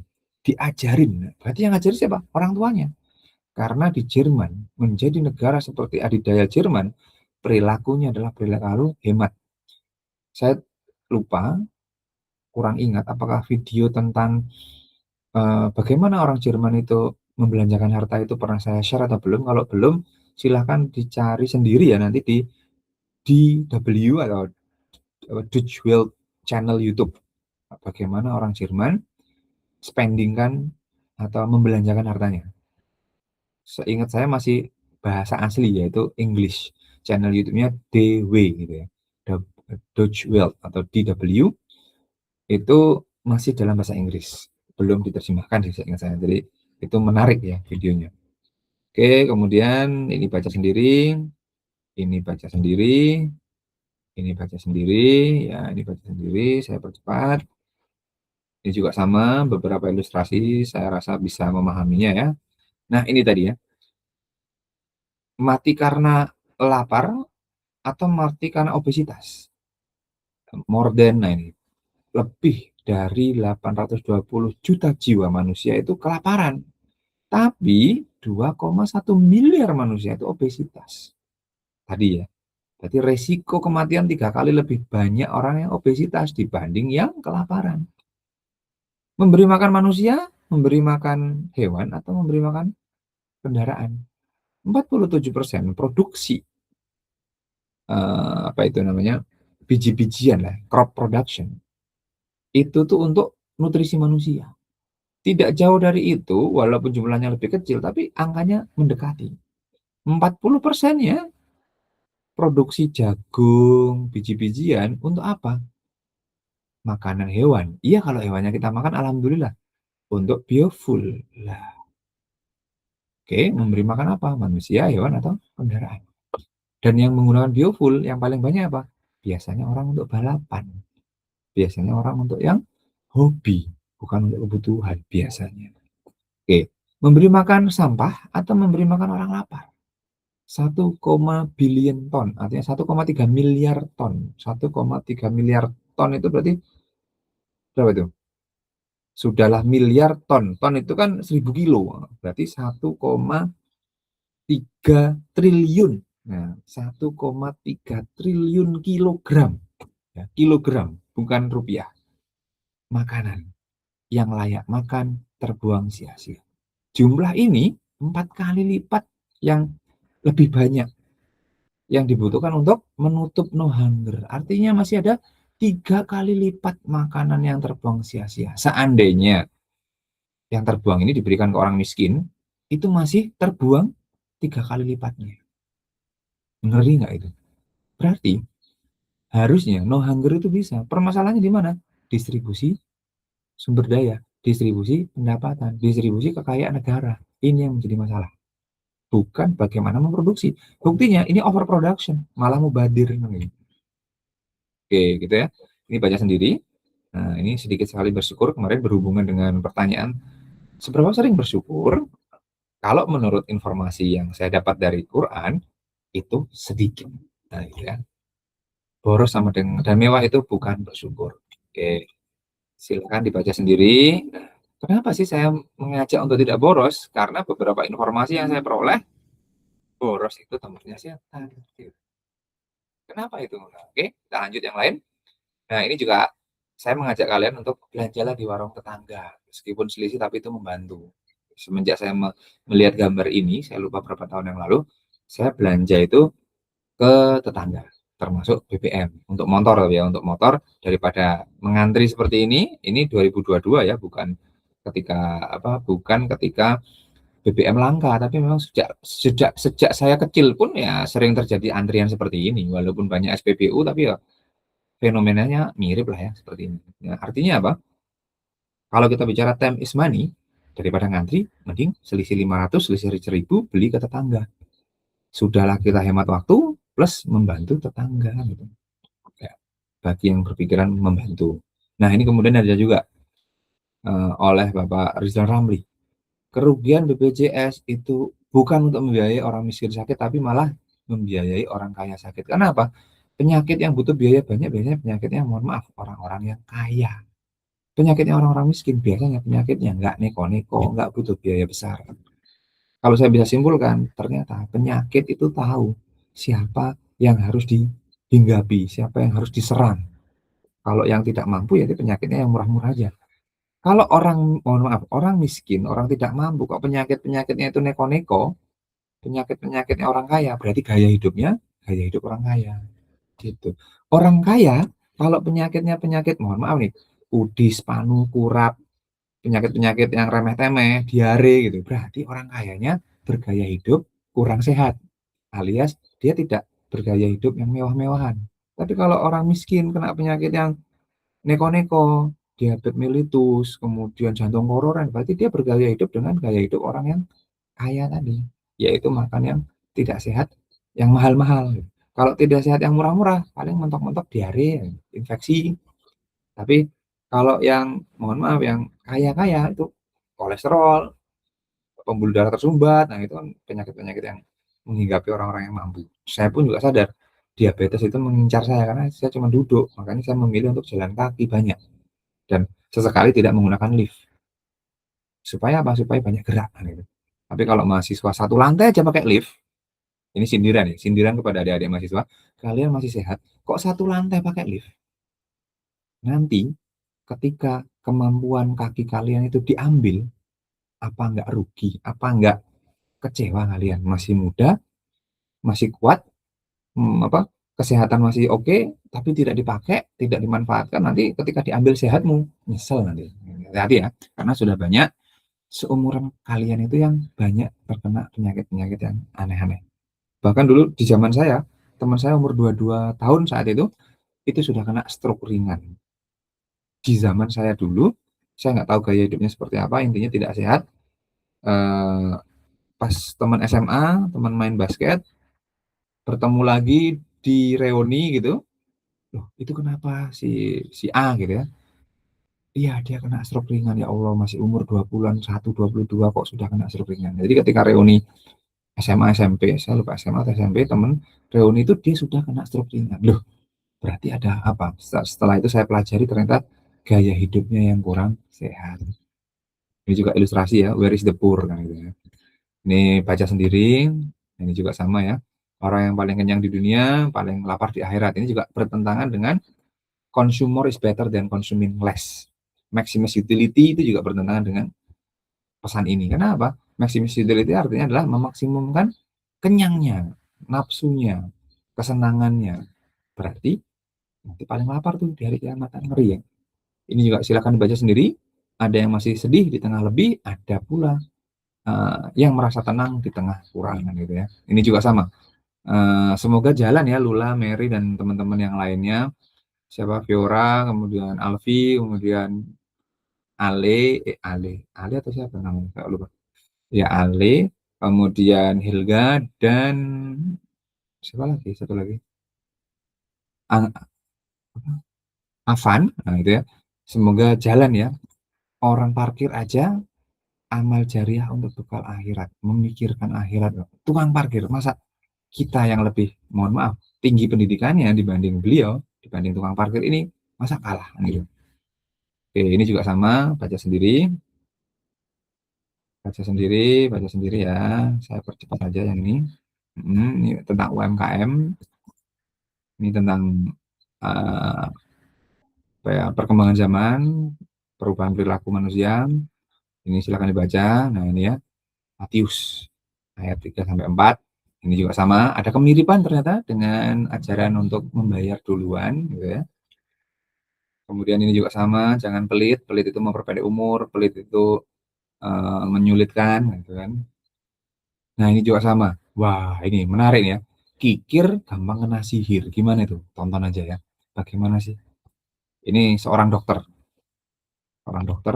Diajarin. Berarti yang ngajarin siapa? Orang tuanya. Karena di Jerman, menjadi negara seperti adidaya Jerman, perilakunya adalah perilaku hemat. Saya lupa, kurang ingat apakah video tentang bagaimana orang Jerman itu membelanjakan harta itu pernah saya share atau belum. Kalau belum, silahkan dicari sendiri ya nanti di DW atau Dutch World Channel YouTube. Bagaimana orang Jerman spendingkan atau membelanjakan hartanya. Seingat saya masih bahasa asli yaitu English. Channel YouTube-nya DW gitu ya. Dutch World atau DW itu masih dalam bahasa Inggris. Belum diterjemahkan sih seingat saya. Jadi itu menarik ya videonya. Oke, kemudian ini baca sendiri, ini baca sendiri, ini baca sendiri, ya ini baca sendiri, saya percepat. Ini juga sama, beberapa ilustrasi saya rasa bisa memahaminya ya. Nah ini tadi ya, mati karena lapar atau mati karena obesitas. More than, nah ini, lebih dari 820 juta jiwa manusia itu kelaparan. Tapi 2,1 miliar manusia itu obesitas. Tadi ya. Berarti resiko kematian 3 kali lebih banyak orang yang obesitas dibanding yang kelaparan. Memberi makan manusia, memberi makan hewan, atau memberi makan kendaraan. 47% produksi apa itu namanya, biji-bijian lah, crop production, itu tuh untuk nutrisi manusia. Tidak jauh dari itu, walaupun jumlahnya lebih kecil, tapi angkanya mendekati. 40%-nya produksi jagung, biji-bijian untuk apa? Makanan hewan. Iya, kalau hewannya kita makan, alhamdulillah. Untuk biofuel. Lah, oke, memberi makan apa? Manusia, hewan, atau kendaraan. Dan yang menggunakan biofuel yang paling banyak apa? Biasanya orang untuk balapan. Biasanya orang untuk yang hobi, bukan untuk kebutuhan biasanya. Oke, memberi makan sampah atau memberi makan orang lapar? 1,billion ton, artinya 1,3 miliar ton. 1,3 miliar ton itu berarti berapa itu? Sudahlah miliar ton. Ton itu kan 1000 kilo. Berarti 1,3 triliun. Nah, 1,3 triliun kilogram. Ya, kilogram, bukan rupiah. Makanan yang layak makan terbuang sia-sia. Jumlah ini 4 kali lipat yang lebih banyak yang dibutuhkan untuk menutup no hunger. Artinya masih ada 3 kali lipat makanan yang terbuang sia-sia. Seandainya yang terbuang ini diberikan ke orang miskin, itu masih terbuang 3 kali lipatnya. Ngeri nggak itu? Berarti harusnya no hunger itu bisa. Permasalahannya di mana? Distribusi sumber daya, distribusi pendapatan, distribusi kekayaan negara. Ini yang menjadi masalah. Bukan bagaimana memproduksi. Buktinya ini overproduction, malah mubadir. Oke, gitu ya. Ini baca sendiri. Nah, ini sedikit sekali bersyukur kemarin berhubungan dengan pertanyaan seberapa sering bersyukur. Kalau menurut informasi yang saya dapat dari Quran itu sedikit. Nah, gitu ya. Boros sama dengan dan mewah itu bukan bersyukur. Oke, silakan dibaca sendiri. Nah, kenapa sih saya mengajak untuk tidak boros? Karena beberapa informasi yang saya peroleh, boros itu tempatnya setan. Kenapa itu? Nah, oke, kita lanjut yang lain. Nah, ini juga saya mengajak kalian untuk belanjalah di warung tetangga. Meskipun selisih, tapi itu membantu. Semenjak saya melihat gambar ini, saya lupa berapa tahun yang lalu, saya belanja itu ke tetangga, termasuk BBM. Untuk motor ya, untuk motor daripada mengantri seperti ini 2022 ya, bukan ketika BBM langka, tapi memang sejak saya kecil pun ya sering terjadi antrian seperti ini, walaupun banyak SPBU, tapi ya fenomenanya mirip lah ya seperti ini. Ya, artinya apa? Kalau kita bicara time is money, daripada ngantri, mending selisih 500, selisih 1000 beli ke tetangga. Sudahlah kita hemat waktu plus membantu tetangga gitu. Ya, bagi yang berpikiran membantu. Nah, ini kemudian ada juga oleh Bapak Rizal Ramli. Kerugian BPJS itu bukan untuk membiayai orang miskin sakit, tapi malah membiayai orang kaya sakit. Karena apa? Penyakit yang butuh biaya banyak biasanya penyakitnya, mohon maaf, orang-orang yang kaya. Penyakitnya orang-orang miskin biasanya penyakitnya nggak neko-neko, nggak butuh biaya besar. Kalau saya bisa simpulkan, ternyata penyakit itu tahu siapa yang harus dihinggapi, siapa yang harus diserang. Kalau yang tidak mampu ya penyakitnya yang murah-murah aja. Kalau orang, mohon maaf, orang miskin, orang tidak mampu, kok penyakit-penyakitnya itu neko-neko, penyakit-penyakitnya orang kaya, berarti gaya hidup orang kaya. Gitu. Orang kaya, kalau penyakitnya penyakit, mohon maaf nih, udis, panu, kurap, penyakit-penyakit yang remeh-temeh, diare gitu, berarti orang kayanya bergaya hidup kurang sehat, alias dia tidak bergaya hidup yang mewah-mewahan. Tapi kalau orang miskin kena penyakit yang neko-neko, diabetes mellitus, kemudian jantung koroner, berarti dia bergaya hidup dengan gaya hidup orang yang kaya tadi, yaitu makan yang tidak sehat, yang mahal-mahal. Kalau tidak sehat yang murah-murah, paling mentok-mentok diare, infeksi. Tapi kalau yang, mohon maaf, yang kaya-kaya itu kolesterol, pembuluh darah tersumbat, nah itu kan penyakit-penyakit yang menghinggapi orang-orang yang mampu. Saya pun juga sadar, diabetes itu mengincar saya karena saya cuma duduk, makanya saya memilih untuk jalan kaki banyak. Dan sesekali tidak menggunakan lift. Supaya apa? Supaya banyak gerak. Gitu. Tapi kalau mahasiswa satu lantai aja pakai lift, Ini sindiran ya, sindiran kepada adik-adik mahasiswa, kalian masih sehat, kok satu lantai pakai lift? Nanti ketika kemampuan kaki kalian itu diambil, apa nggak rugi? Apa nggak kecewa kalian? Masih muda, masih kuat, apa, kesehatan masih oke, tapi tidak dipakai, tidak dimanfaatkan, nanti ketika diambil sehatmu, nyesel nanti. Hati-hati ya, karena sudah banyak seumuran kalian itu yang banyak terkena penyakit-penyakit yang aneh-aneh. Bahkan dulu di zaman saya, teman saya umur 22 tahun saat itu sudah kena stroke ringan. Di zaman saya dulu, saya nggak tahu gaya hidupnya seperti apa, intinya tidak sehat. Eh, Pas teman SMA, teman main basket, bertemu lagi di reuni gitu, loh itu kenapa si si A gitu ya, iya dia kena stroke ringan, ya Allah masih umur 20-an, 1, 22 kok sudah kena stroke ringan. Jadi ketika reuni SMA, SMP, saya lupa SMA atau SMP, teman reuni itu dia sudah kena stroke ringan. Loh, berarti ada apa? Setelah itu saya pelajari ternyata gaya hidupnya yang kurang sehat. Ini juga ilustrasi ya, where is the poor kan gitu ya. Ini baca sendiri, ini juga sama ya. Orang yang paling kenyang di dunia, paling lapar di akhirat. Ini juga bertentangan dengan consumer is better than consuming less. Maximus utility itu juga bertentangan dengan pesan ini. Kenapa? Maximus utility artinya adalah memaksimumkan kenyangnya, nafsunya, kesenangannya. Berarti nanti paling lapar tuh di hari kiamat, ngeri ya. Ini juga silakan dibaca sendiri. Ada yang masih sedih di tengah lebih, ada pula yang merasa tenang di tengah kurangan gitu ya. Ini juga sama. Semoga jalan ya Lula, Mary dan teman-teman yang lainnya. Siapa Fiora, kemudian Alfi, kemudian Ale atau siapa namanya? Saya lupa. Ya Ale, kemudian Hilga dan siapa lagi? Satu lagi. Avan, nah itu ya. Semoga jalan ya. Orang parkir aja amal jariah untuk bekal akhirat, memikirkan akhirat. Tukang parkir, masa kita yang lebih, mohon maaf, tinggi pendidikannya dibanding beliau, dibanding tukang parkir ini, masa kalah gitu. Oke, ini juga sama, baca sendiri ya. Saya percepat aja yang ini. Ini tentang UMKM, ini tentang uh, perkembangan zaman, perubahan perilaku manusia. Ini silakan dibaca. Nah, ini ya, Matius ayat 3 sampai 4. Ini juga sama, ada kemiripan ternyata dengan ajaran untuk membayar duluan gitu ya. Kemudian ini juga sama, jangan pelit, pelit itu memperpendek umur, pelit itu menyulitkan gitu kan. Nah, ini juga sama. Wah, ini menarik ya. Kikir gampang kena sihir. Gimana itu? Tonton aja ya. Bagaimana sih? Ini seorang dokter, orang dokter.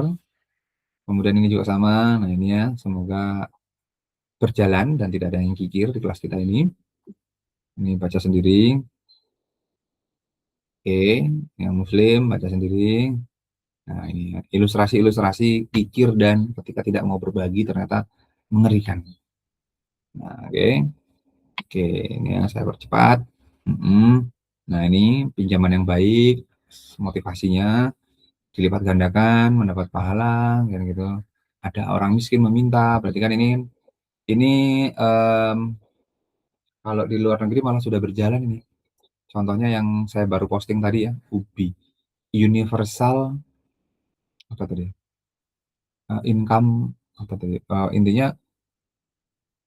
Kemudian ini juga sama. Nah, ini ya, semoga berjalan dan tidak ada yang kikir di kelas kita ini. Ini baca sendiri. Oke, yang muslim baca sendiri. Nah, ini ya, ilustrasi-ilustrasi kikir dan ketika tidak mau berbagi ternyata mengerikan. Nah, oke. Oke, ini ya saya percepat. Nah, ini pinjaman yang baik, motivasinya dilipat gandakan, mendapat pahala, kan gitu. Ada orang miskin meminta, berarti kan ini kalau di luar negeri malah sudah berjalan ini. Contohnya yang saya baru posting tadi ya, UBI, Universal apa tadi? Income apa tadi? Intinya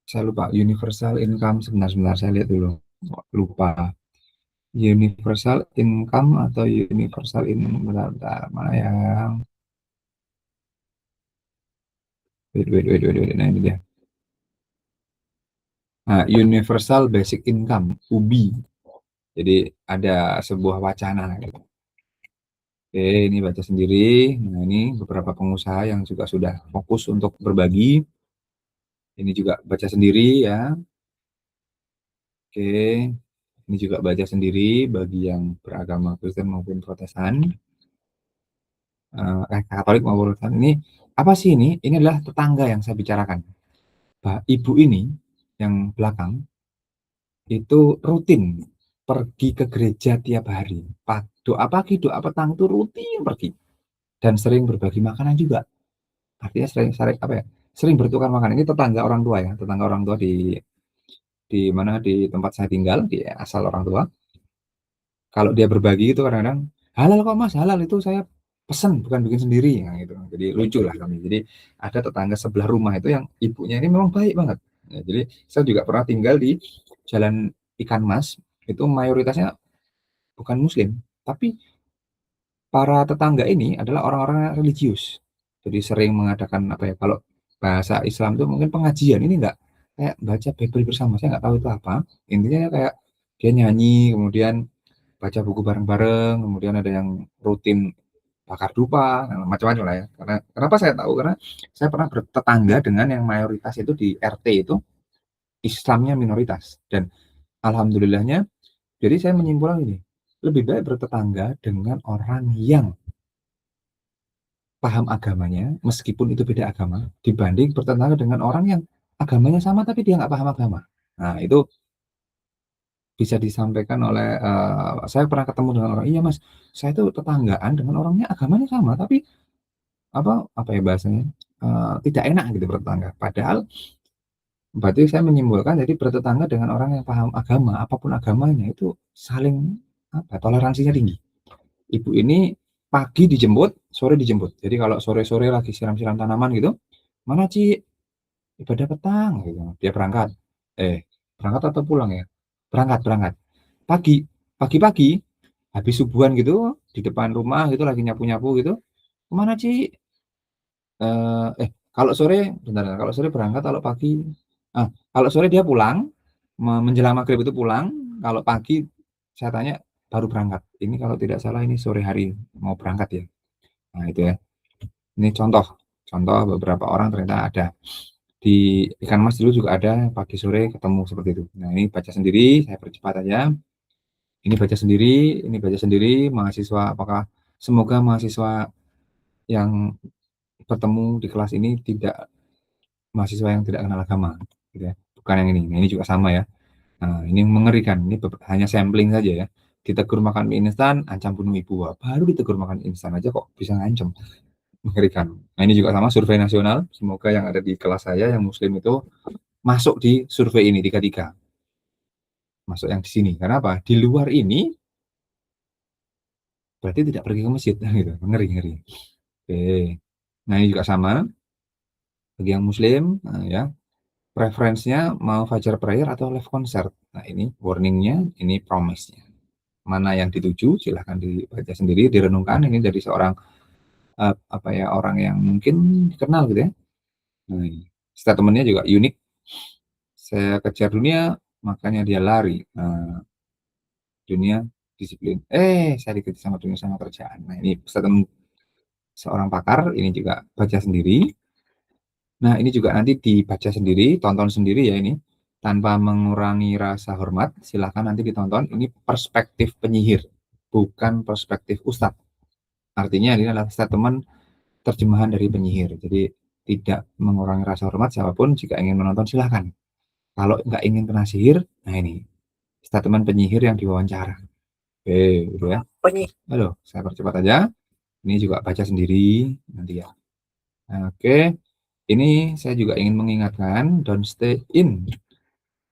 saya lupa. Universal income sebentar saya lihat dulu. Lupa. Universal income atau universal in bentar, bentar, mana yang wait. Nah, ini dia. Nah, Universal Basic Income (UBI). Jadi ada sebuah wacana gitu. Oke, ini baca sendiri. Nah, ini beberapa pengusaha yang juga sudah fokus untuk berbagi. Ini juga baca sendiri ya. Oke, ini juga baca sendiri bagi yang beragama Kristen maupun Protestan, Katolik maupun Protestan. Ini apa sih ini? Ini adalah tetangga yang saya bicarakan. Ibu ini yang belakang itu rutin pergi ke gereja tiap hari. Doa pagi, doa petang itu rutin pergi dan sering berbagi makanan juga. Artinya sering apa ya? Sering bertukar makanan. Ini tetangga orang tua ya, tetangga orang tua di mana, di tempat saya tinggal, di asal orang tua. Kalau dia berbagi itu kadang-kadang, "Halal kok Mas, halal itu saya pesen, bukan bikin sendiri." Nah gitu. Jadi lucu lah kami. Jadi ada tetangga sebelah rumah itu yang ibunya ini memang baik banget. Ya, jadi saya juga pernah tinggal di Jalan Ikan Mas, itu mayoritasnya bukan muslim, tapi para tetangga ini adalah orang-orang yang religius. Jadi sering mengadakan apa ya, kalau bahasa Islam itu mungkin pengajian, ini enggak kayak baca Bible bersama, saya nggak tahu itu apa. Intinya kayak dia nyanyi, kemudian baca buku bareng-bareng, kemudian ada yang rutin bakar dupa, macam-macam lah ya. Karena kenapa saya tahu, karena saya pernah bertetangga dengan yang mayoritas itu di RT itu Islamnya minoritas, dan alhamdulillahnya jadi saya menyimpulkan ini, lebih baik bertetangga dengan orang yang paham agamanya, meskipun itu beda agama, dibanding bertetangga dengan orang yang agamanya sama tapi dia nggak paham agama. Nah, itu bisa disampaikan oleh, saya pernah ketemu dengan orang, "Iya Mas, saya tuh tetanggaan dengan orangnya agamanya sama, tapi apa ya bahasanya, tidak enak gitu bertetangga." Padahal berarti saya menyimpulkan jadi bertetangga dengan orang yang paham agama, apapun agamanya itu saling apa, toleransinya tinggi. Ibu ini pagi dijemput, sore dijemput. Jadi kalau sore-sore lagi siram-siram tanaman gitu, "Mana Ci, ibadah petang," gitu. Dia berangkat. Berangkat atau pulang ya? Berangkat berangkat. Pagi, pagi-pagi, habis subuhan gitu, di depan rumah gitu lagi nyapu-nyapu gitu, "Kemana Ci?" Kalau sore bentar, kalau sore berangkat, kalau pagi kalau sore dia pulang, menjelang maghrib itu pulang, kalau pagi saya tanya baru berangkat. Ini kalau tidak salah ini sore hari mau berangkat ya. Nah itu ya. Ini contoh, contoh beberapa orang ternyata ada. Di Ikan Mas dulu juga ada pagi sore ketemu seperti itu. Nah ini baca sendiri, saya percepat aja. Ini baca sendiri, ini baca sendiri, mahasiswa apakah semoga mahasiswa yang bertemu di kelas ini tidak mahasiswa yang tidak kenal agama, gitu ya. Bukan yang ini. Nah ini juga sama ya. Nah ini mengerikan, ini hanya sampling saja ya. Ditegur makan mie instan, ancam bunuh ibu. Wah, baru ditegur makan instan aja kok bisa ngancam. Mengerikan. Nah ini juga sama survei nasional, semoga yang ada di kelas saya yang muslim itu masuk di survei ini, 33. Masuk yang di sini. Karena apa? Di luar ini berarti tidak pergi ke masjid, gitu. Ngeri, ngeri. Oke. Nah ini juga sama, bagi yang muslim, ya, preferensinya mau fajar prayer atau live concert. Nah ini warningnya, ini promise-nya. Mana yang dituju, silahkan dibaca sendiri, direnungkan. Ini dari seorang, apa ya, orang yang mungkin dikenal gitu ya. Nah, statement-nya juga unik. Saya kejar dunia, makanya dia lari. Dunia disiplin. Saya dikejar sama dunia sama kerjaan. Nah, ini statement seorang pakar, ini juga baca sendiri. Nah, ini juga nanti dibaca sendiri, tonton sendiri ya ini. Tanpa mengurangi rasa hormat, silahkan nanti ditonton. Ini perspektif penyihir, bukan perspektif ustadz. Artinya ini adalah statement terjemahan dari penyihir. Jadi tidak mengurangi rasa hormat, siapapun jika ingin menonton silahkan. Kalau nggak ingin kena sihir, nah ini statement penyihir yang diwawancara. Oke, gitu ya. Halo, saya percepat aja. Ini juga baca sendiri nanti ya. Oke, ini saya juga ingin mengingatkan, don't stay in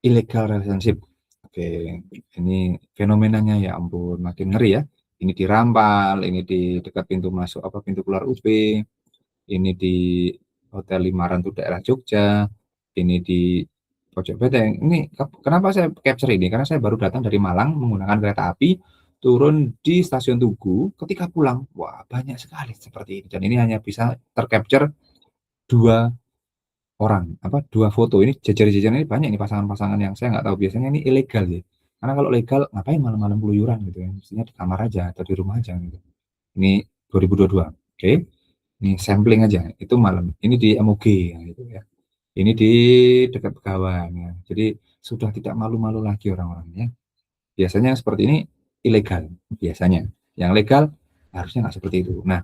illegal relationship. Oke, ini fenomenanya ya ampun makin ngeri ya. Ini di Rampal, ini di dekat pintu masuk apa pintu keluar UB, ini di Hotel Limaran itu daerah Jogja, ini di Pojok Beteng. Ini kenapa saya capture ini? Karena saya baru datang dari Malang menggunakan kereta api, turun di stasiun Tugu, ketika pulang, wah banyak sekali seperti ini. Dan ini hanya bisa tercapture dua orang, apa dua foto. Ini jajar-jajaran ini banyak nih pasangan-pasangan yang saya nggak tahu, biasanya ini ilegal ya. Karena kalau legal ngapain malam-malam keluyuran gitu ya, mestinya di kamar aja atau di rumah aja gitu. Ini 2022, oke. Ini sampling aja, itu malam. Ini di MUG ya, gitu ya. Ini di dekat Begawan ya. Jadi sudah tidak malu-malu lagi orang-orangnya. Biasanya yang seperti ini ilegal, biasanya. Yang legal harusnya nggak seperti itu. Nah,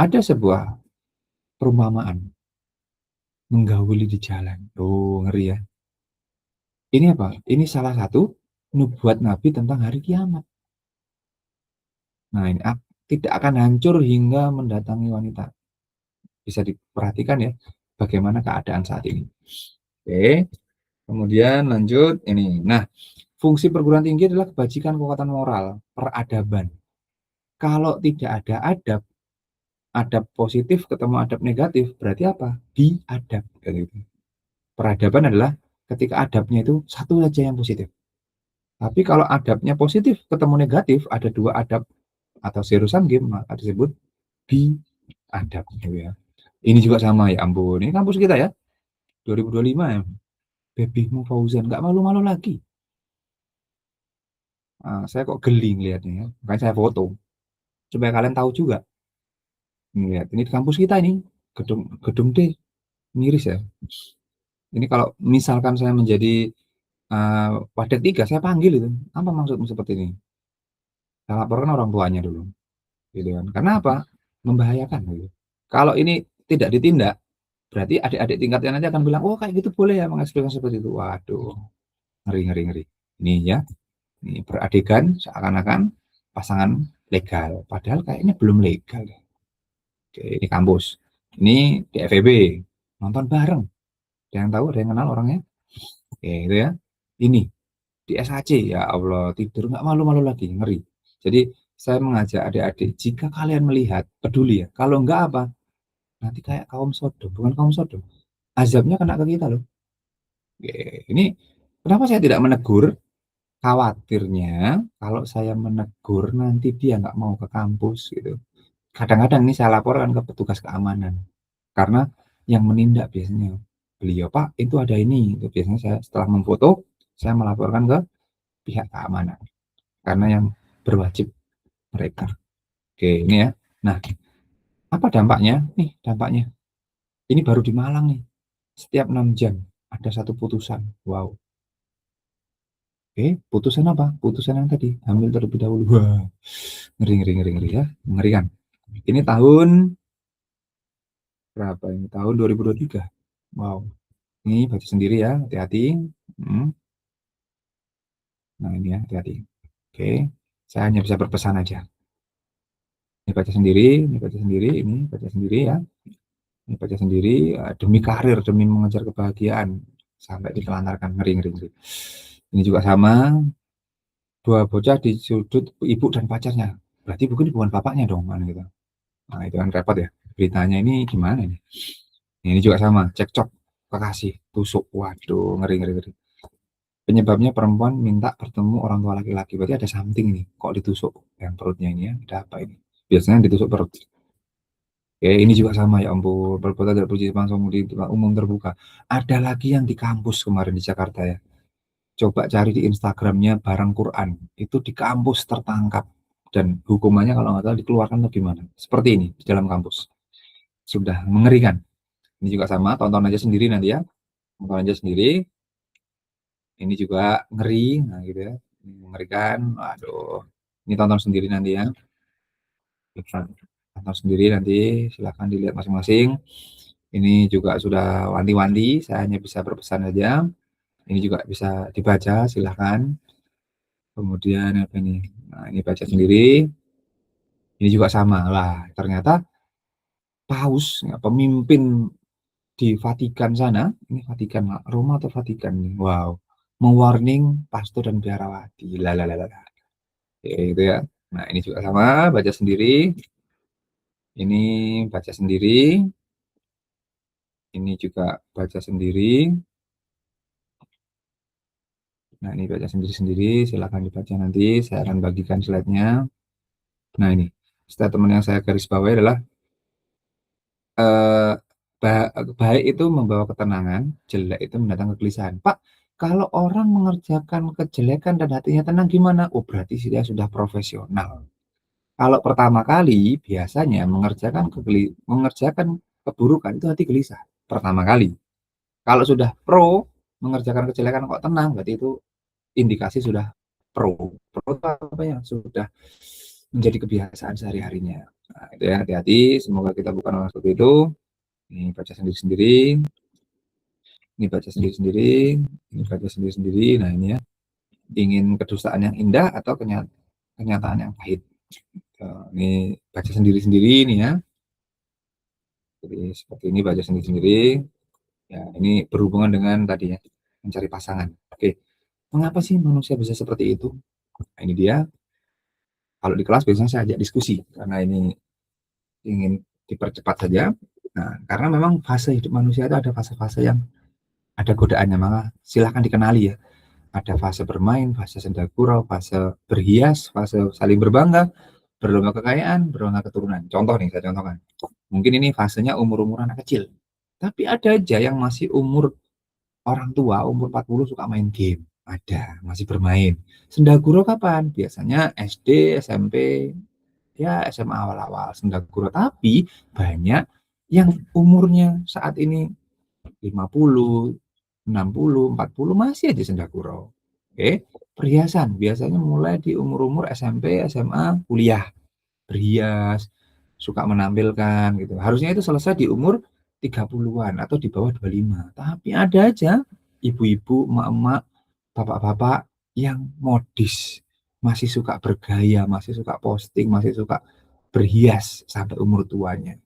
ada sebuah perumpamaan menggauli di jalan. Oh, ngeri ya. Ini apa? Ini salah satu nubuat Nabi tentang hari kiamat. Nah, ini tidak akan hancur hingga mendatangi wanita. Bisa diperhatikan ya, bagaimana keadaan saat ini. Oke. Kemudian lanjut ini. Nah, fungsi perguruan tinggi adalah kebajikan, kekuatan moral, peradaban. Kalau tidak ada adab, adab positif ketemu adab negatif, berarti apa? Biadab. Gitu. Peradaban adalah ketika adabnya itu satu saja yang positif. Tapi kalau adabnya positif ketemu negatif, ada dua adab atau zero sum game, maka disebut biadab. Gitu ya. Ini juga sama ya ampun. Ini kampus kita ya, 2025 ya. Babymu Fauzan, nggak malu-malu lagi. Nah, saya kok geli ngeliatnya ya. Makanya saya foto. Supaya kalian tahu juga. Lihat, ini di kampus kita ini. Gedung gedung D. Miris ya. Ini kalau misalkan saya menjadi Wadah 3, saya panggil itu. Apa maksudmu seperti ini? Saya laporkan orang tuanya dulu. Gitu kan. Karena apa? Membahayakan. Gitu. Kalau ini tidak ditindak, berarti adik-adik tingkatnya nanti akan bilang, oh kayak gitu boleh ya mengekspresikan seperti itu. Waduh, ngeri, ngeri, ngeri. Ini ya, ini beradegan seakan-akan pasangan legal. Padahal kayaknya belum legal. Oke, ini kampus. Ini di FEB. Nonton bareng. Ada yang tahu, ada yang kenal orangnya? Oke, itu ya. Ini di SHC, ya Allah, tidur nggak malu-malu lagi, ngeri. Jadi saya mengajak adik-adik, jika kalian melihat, peduli ya. Kalau enggak apa? Nanti kayak kaum Sodom, bukan kaum Sodom. Azabnya kena ke kita loh. Oke, ini kenapa saya tidak menegur? Khawatirnya kalau saya menegur nanti dia nggak mau ke kampus gitu. Kadang-kadang ini saya laporkan ke petugas keamanan. Karena yang menindak biasanya beliau, Pak, itu ada ini. Itu biasanya saya setelah memfoto, saya melaporkan ke pihak keamanan. Karena yang berwajib mereka. Oke, ini ya. Nah, apa dampaknya? Nih, dampaknya. Ini baru di Malang nih. Setiap 6 jam ada satu putusan. Wow. Oke, putusan apa? Putusan yang tadi, hamil terlebih dahulu. Wah, ngeri, ngeri, ngeri, ngeri ya. Mengerikan. Ini tahun berapa ini? Tahun 2023. Wow. Ini baca sendiri ya, hati-hati. Hmm. Nah, ini ya, hati-hati. Oke, saya hanya bisa berpesan aja. Ini baca sendiri, ini baca sendiri, ini baca sendiri ya. Ini baca sendiri demi karir, demi mengejar kebahagiaan sampai ditelantarkan, ngeri, ngeri, ngeri. Ini juga sama, dua bocah di sudut ibu dan pacarnya. Berarti bukan bapaknya dong, kan gitu. Nah, itu kan repot ya. Beritanya ini gimana ini? Ini juga sama, cekcok, kekasih, tusuk. Waduh, ngeri, ngeri, ngeri. Penyebabnya perempuan minta bertemu orang tua laki-laki. Berarti ada something nih. Kok ditusuk yang perutnya ini ya? Ada apa ini? Biasanya ditusuk perut. Oke, ini juga sama ya ampun. Perbuatan tidak puji langsung di tempat umum terbuka. Ada lagi yang di kampus kemarin di Jakarta ya. Coba cari di Instagramnya Barang Quran. Itu di kampus tertangkap. Dan hukumannya kalau nggak salah dikeluarkan atau gimana. Seperti ini di dalam kampus. Sudah mengerikan. Ini juga sama, tonton aja sendiri nanti ya. Tonton aja sendiri. Ini juga ngeri, nah gitu ya. Ini mengerikan. Aduh. Ini tonton sendiri nanti ya. Tonton sendiri nanti, silahkan dilihat masing-masing. Ini juga sudah wanti-wanti, saya hanya bisa berpesan saja. Ini juga bisa dibaca, silahkan. Kemudian apa ini? Nah, ini baca sendiri. Ini juga sama lah. Ternyata Paus, ya, pemimpin di Vatikan sana, ini Vatikan, Roma atau Vatikan nih. Wow, mewarning pastor dan biarawati. Lalalala. Itu ya. Nah, ini juga sama, baca sendiri. Ini baca sendiri. Ini juga baca sendiri. Nah, ini baca sendiri-sendiri. Silakan dibaca nanti. Saya akan bagikan slide-nya. Nah, ini statement yang saya garis bawahi adalah eh, baik itu membawa ketenangan, jelek itu mendatangkan kegelisahan. Pak, kalau orang mengerjakan kejelekan dan hatinya tenang gimana? Oh, berarti dia sudah profesional. Kalau pertama kali biasanya mengerjakan keburukan itu hati gelisah. Pertama kali. Kalau sudah pro mengerjakan kejelekan kok tenang, berarti itu indikasi sudah pro. Pro itu apa ya? Sudah menjadi kebiasaan sehari-harinya. Nah, itu ya, hati-hati. Semoga kita bukan orang seperti itu. Ini baca sendiri-sendiri. Ini baca sendiri-sendiri. Ini baca sendiri-sendiri. Nah, ini ya. Ingin kedustaan yang indah atau kenyataan yang pahit. Ini baca sendiri-sendiri nih ya. Jadi seperti ini baca sendiri-sendiri. Ya, ini berhubungan dengan tadi ya. mencari pasangan. Oke, mengapa sih manusia bisa seperti itu? Nah, ini dia, kalau di kelas biasanya saya ajak diskusi, karena ini ingin dipercepat saja. Nah, karena memang fase hidup manusia itu ada fase-fase yang ada godaannya, maka silahkan dikenali ya. Ada fase bermain, fase senda gurau, fase berhias, fase saling berbangga, berlomba kekayaan, berlomba keturunan. Contoh nih, saya contohkan. Mungkin ini fasenya umur-umur anak kecil. Tapi ada aja yang masih umur orang tua, umur 40 suka main game. Ada, masih bermain. Senda gurau kapan? Biasanya SD, SMP, ya SMA awal-awal senda gurau. Tapi banyak yang umurnya saat ini 50, 60, 40 masih aja senda gurau. Oke, perhiasan biasanya mulai di umur-umur SMP, SMA, kuliah. Berhias, suka menampilkan gitu. Harusnya itu selesai di umur 30-an atau di bawah 25. Tapi ada aja ibu-ibu, emak-emak, bapak-bapak yang modis, masih suka bergaya, masih suka posting, masih suka berhias sampai umur tuanya.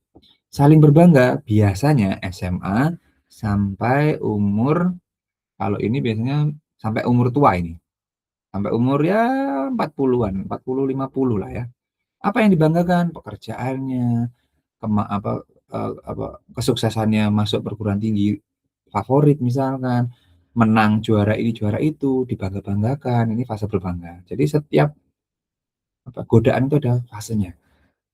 Saling berbangga biasanya SMA sampai umur, kalau ini biasanya sampai umur tua ini. Sampai umur ya 40-an, 40, 50 lah ya. Apa yang dibanggakan? Pekerjaannya, kesuksesannya masuk perguruan tinggi favorit misalkan, menang juara ini, juara itu, dibangga-banggakan, ini fase berbangga. Jadi setiap godaan itu ada fasenya.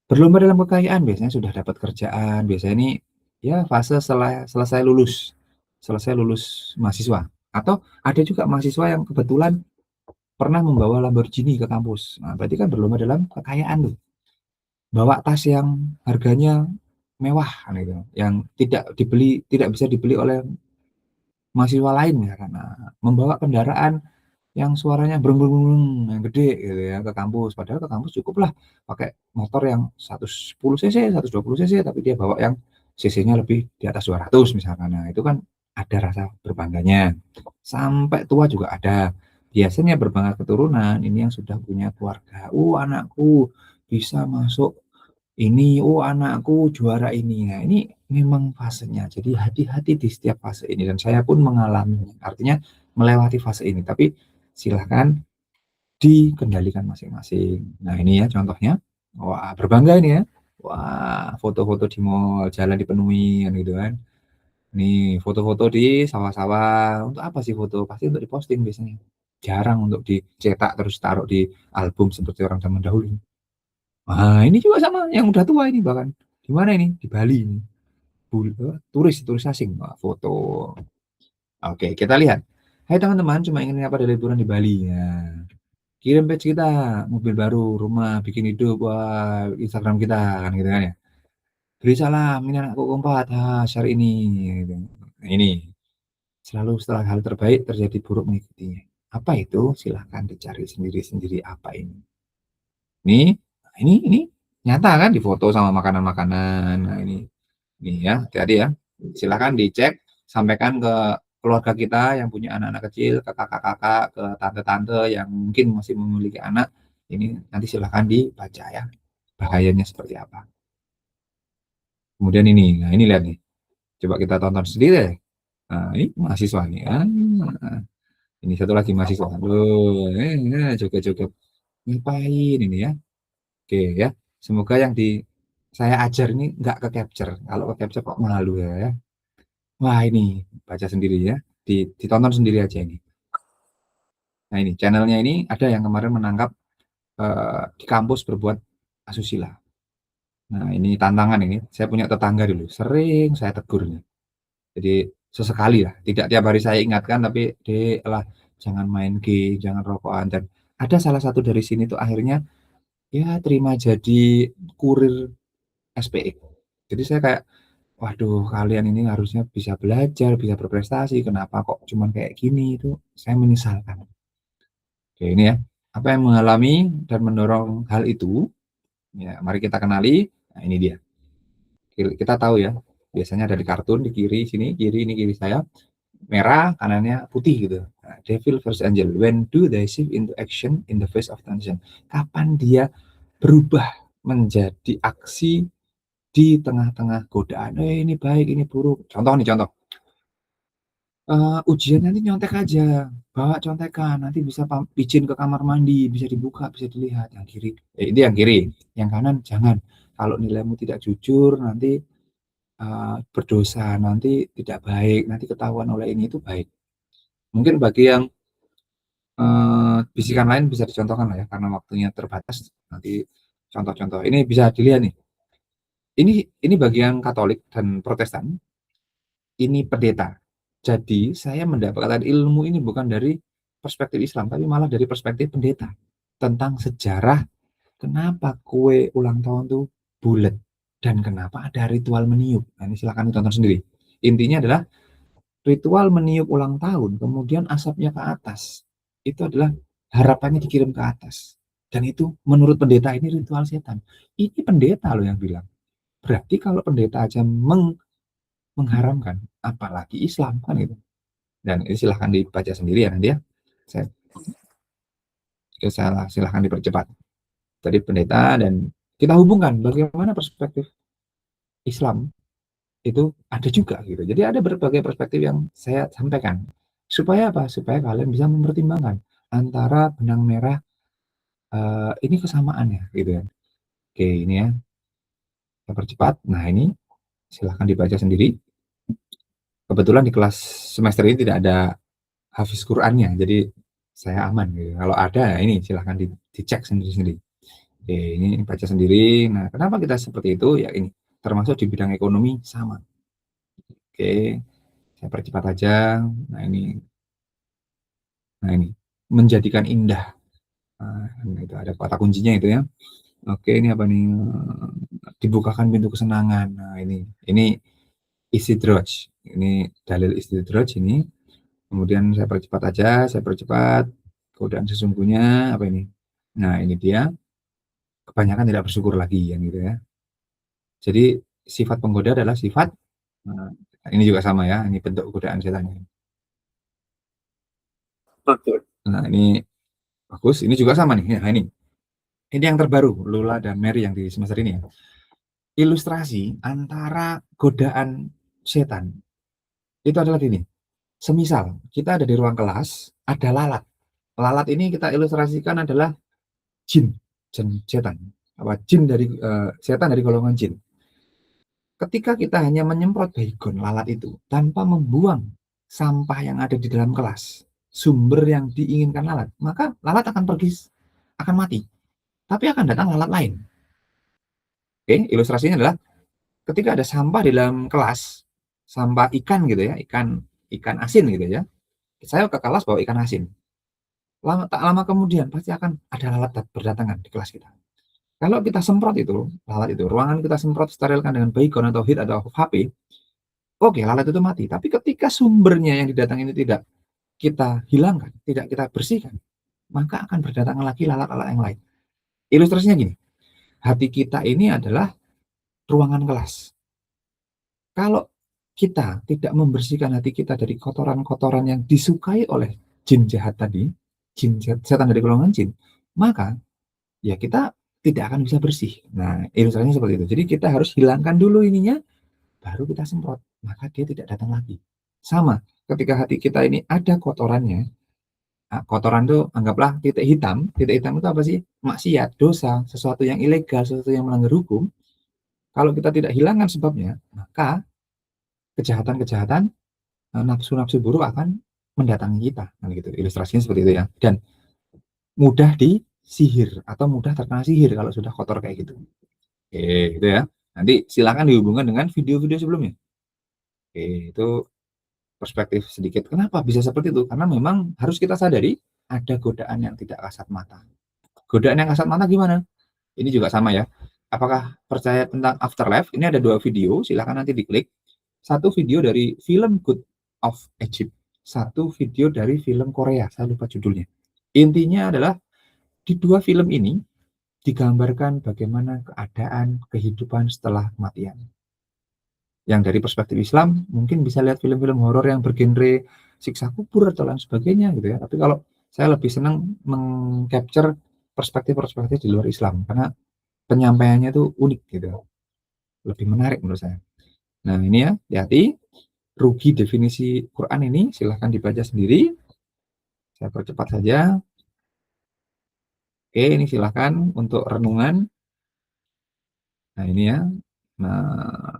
Berlomba dalam kekayaan biasanya sudah dapat kerjaan, biasanya ini ya fase selesai lulus mahasiswa. Atau ada juga mahasiswa yang kebetulan pernah membawa Lamborghini ke kampus. Nah, berarti kan berlomba dalam kekayaan tuh. Bawa tas yang harganya mewah gitu, yang tidak bisa dibeli oleh mahasiswa lain ya, karena membawa kendaraan yang suaranya breng breng breng, yang gede gitu ya ke kampus. Padahal ke kampus cukuplah pakai motor yang 110 cc, 120 cc, tapi dia bawa yang cc-nya lebih di atas 200 misalkan. Nah, itu kan ada rasa berbangganya. Sampai tua juga ada. Biasanya berbangga keturunan ini yang sudah punya keluarga. Anakku bisa masuk ini, anakku juara ini. Nah, ini memang fasenya. Jadi hati-hati di setiap fase ini dan saya pun mengalaminya. Artinya melewati fase ini, tapi silahkan dikendalikan masing-masing. Nah, ini ya contohnya. Wah, berbangga ini ya. Wah, foto-foto di mall, jalan dipenuhi kan gitu kan. Nih, foto-foto di sawah-sawah. Untuk apa sih foto? Pasti untuk diposting biasanya. Jarang untuk dicetak terus taruh di album seperti orang zaman dahulu. Nah, ini juga sama yang udah tua ini bahkan. Di mana ini? Di Bali ini. Turis asing. Wah, foto. Oke, kita lihat. Hai teman-teman, cuma ingin apa dari liburan di Bali. Nah, kirim page kita, mobil baru, rumah, bikin hidup, wah, Instagram kita kan gitu kan ya. Beri salam, ini anakku keempat, share ini. Gitu. Nah, ini selalu setelah hal terbaik terjadi buruk mengikutinya. Apa itu? Silahkan dicari sendiri-sendiri apa ini. Ini nyata kan difoto sama makanan-makanan. Nah, ini ya, hati-hati ya. Silahkan dicek, sampaikan ke keluarga kita yang punya anak-anak kecil, ke kakak-kakak, ke tante-tante yang mungkin masih memiliki anak. Ini nanti silahkan dibaca ya, bahayanya seperti apa. Kemudian ini, nah ini lihat nih, coba kita tonton sendiri deh. Nah, ini mahasiswa nih. Ini satu lagi mahasiswa. Aduh, joget-joget. Ngapain ini ya? Oke ya, semoga yang saya ajar ini nggak ke-capture. Kalau ke-capture kok malu ya. Wah, ini baca sendiri ya, ditonton sendiri aja ini. Nah, ini channelnya ini ada yang kemarin menangkap di kampus berbuat asusila. Nah, ini tantangan ini. Saya punya tetangga dulu, sering saya tegur nih. Jadi sesekali lah, tidak tiap hari saya ingatkan, tapi Dek lah jangan main game, jangan rokokan. Dan ada salah satu dari sini tuh akhirnya ya terima jadi kurir SPX. Jadi saya kayak, waduh kalian ini harusnya bisa belajar, bisa berprestasi, kenapa kok cuman kayak gini, itu saya menyesalkan. Oke ini ya, apa yang mengalami dan mendorong hal itu, ya mari kita kenali. Nah ini dia, kita tahu ya, biasanya ada di kartun, di kiri sini, kiri ini kiri saya, merah, kanannya putih gitu. Nah, Devil versus Angel, when do they shift into action in the face of tension? Kapan dia berubah menjadi aksi di tengah-tengah godaan, ini baik, ini buruk. Contoh nih, contoh. Ujian nanti nyontek aja, bawa contekan, nanti bisa izin ke kamar mandi, bisa dibuka, bisa dilihat. Yang kiri, itu yang kiri, yang kanan jangan. Kalau nilaimu tidak jujur, nanti berdosa, nanti tidak baik, nanti ketahuan oleh ini itu baik. Mungkin bagi yang bisikan lain bisa dicontohkan lah ya, karena waktunya terbatas. Nanti contoh-contoh ini bisa dilihat nih. Ini bagi yang Katolik dan Protestan, ini pendeta. Jadi saya mendapatkan ilmu ini bukan dari perspektif Islam, tapi malah dari perspektif pendeta tentang sejarah kenapa kue ulang tahun tuh bulat dan kenapa ada ritual meniup. Nah, ini silakan ditonton sendiri. Intinya adalah ritual meniup ulang tahun, kemudian asapnya ke atas. Itu adalah harapannya dikirim ke atas. Dan itu menurut pendeta ini ritual setan. Ini pendeta loh yang bilang. Berarti kalau pendeta aja mengharamkan, apalagi Islam kan gitu. Dan ini silahkan dibaca sendiri ya nanti ya. Saya, silahkan dipercepat. Tadi pendeta dan kita hubungkan bagaimana perspektif Islam itu ada juga gitu. Jadi ada berbagai perspektif yang saya sampaikan. Supaya apa? Supaya kalian bisa mempertimbangkan antara benang merah ini kesamaannya gitu kan. Oke, ini ya. Saya percepat. Nah, ini silahkan dibaca sendiri. Kebetulan di kelas semester ini tidak ada hafiz Qur'annya, jadi saya aman gitu. Kalau ada, ya ini silahkan dicek sendiri-sendiri. Oke, ini baca sendiri. Nah, kenapa kita seperti itu? Ya ini, termasuk di bidang ekonomi sama. Oke, saya percepat aja. Nah ini menjadikan indah. Nah, itu ada kata kuncinya itu ya. Oke, ini apa nih? Dibukakan pintu kesenangan. Nah, ini istidraj. Ini dalil istidraj ini. Kemudian saya percepat aja, saya percepat. Godaan sesungguhnya apa ini? Nah, ini dia. Kebanyakan tidak bersyukur lagi yang gitu ya. Jadi sifat penggoda adalah sifat nah, ini juga sama ya. Ini bentuk godaan setannya. Nah, ini bagus. Ini juga sama nih. Nah, ini yang terbaru, Lula dan Mary yang di semester ini ya. Ilustrasi antara godaan setan itu adalah gini. Semisal kita ada di ruang kelas, ada lalat. Lalat ini kita ilustrasikan adalah jin, jin setan. Apa jin dari setan dari golongan jin. Ketika kita hanya menyemprot baygon lalat itu tanpa membuang sampah yang ada di dalam kelas, sumber yang diinginkan lalat, maka lalat akan pergi, akan mati. Tapi akan datang lalat lain. Oke, ilustrasinya adalah ketika ada sampah di dalam kelas, sampah ikan gitu ya, ikan asin gitu ya. Saya ke kelas bawa ikan asin. Tak lama kemudian pasti akan ada lalat berdatangan di kelas kita. Kalau kita semprot itu, lalat itu, ruangan kita semprot sterilkan dengan baygon atau HIT atau HP, oke, lalat itu mati. Tapi ketika sumbernya yang didatangi ini tidak kita hilangkan, tidak kita bersihkan, maka akan berdatangan lagi lalat-lalat yang lain. Ilustrasinya gini, hati kita ini adalah ruangan kelas. Kalau kita tidak membersihkan hati kita dari kotoran-kotoran yang disukai oleh jin jahat tadi, jin setan dari golongan jin, maka ya kita tidak akan bisa bersih. Nah, ilustrasinya seperti itu. Jadi kita harus hilangkan dulu ininya, baru kita semprot, maka dia tidak datang lagi. Sama, ketika hati kita ini ada kotorannya, kotoran itu anggaplah titik hitam itu apa sih? Maksiat, dosa, sesuatu yang ilegal, sesuatu yang melanggar hukum. Kalau kita tidak hilangkan sebabnya, maka kejahatan-kejahatan, nafsu-nafsu buruk akan mendatangi kita. Nah, gitu. Ilustrasinya seperti itu ya. Dan mudah disihir atau mudah terkena sihir kalau sudah kotor kayak gitu. Oke, gitu ya. Nanti silakan dihubungkan dengan video-video sebelumnya. Oke, itu perspektif sedikit. Kenapa bisa seperti itu? Karena memang harus kita sadari ada godaan yang tidak kasat mata. Godaan yang kasat mata gimana? Ini juga sama ya. Apakah percaya tentang afterlife? Ini ada 2 video, silakan nanti diklik. Satu video dari film Good of Egypt, satu video dari film Korea, saya lupa judulnya. Intinya adalah di 2 film ini digambarkan bagaimana keadaan kehidupan setelah kematian. Yang dari perspektif Islam mungkin bisa lihat film-film horor yang bergenre siksa kubur atau lain sebagainya gitu ya. Tapi kalau saya lebih senang mengcapture perspektif-perspektif di luar Islam karena penyampaiannya itu unik gitu. Lebih menarik menurut saya. Nah, ini ya, hati-hati. rugi definisi Quran ini, silahkan dibaca sendiri. Saya percepat saja. Oke, ini silahkan untuk renungan. Nah, ini ya. Nah,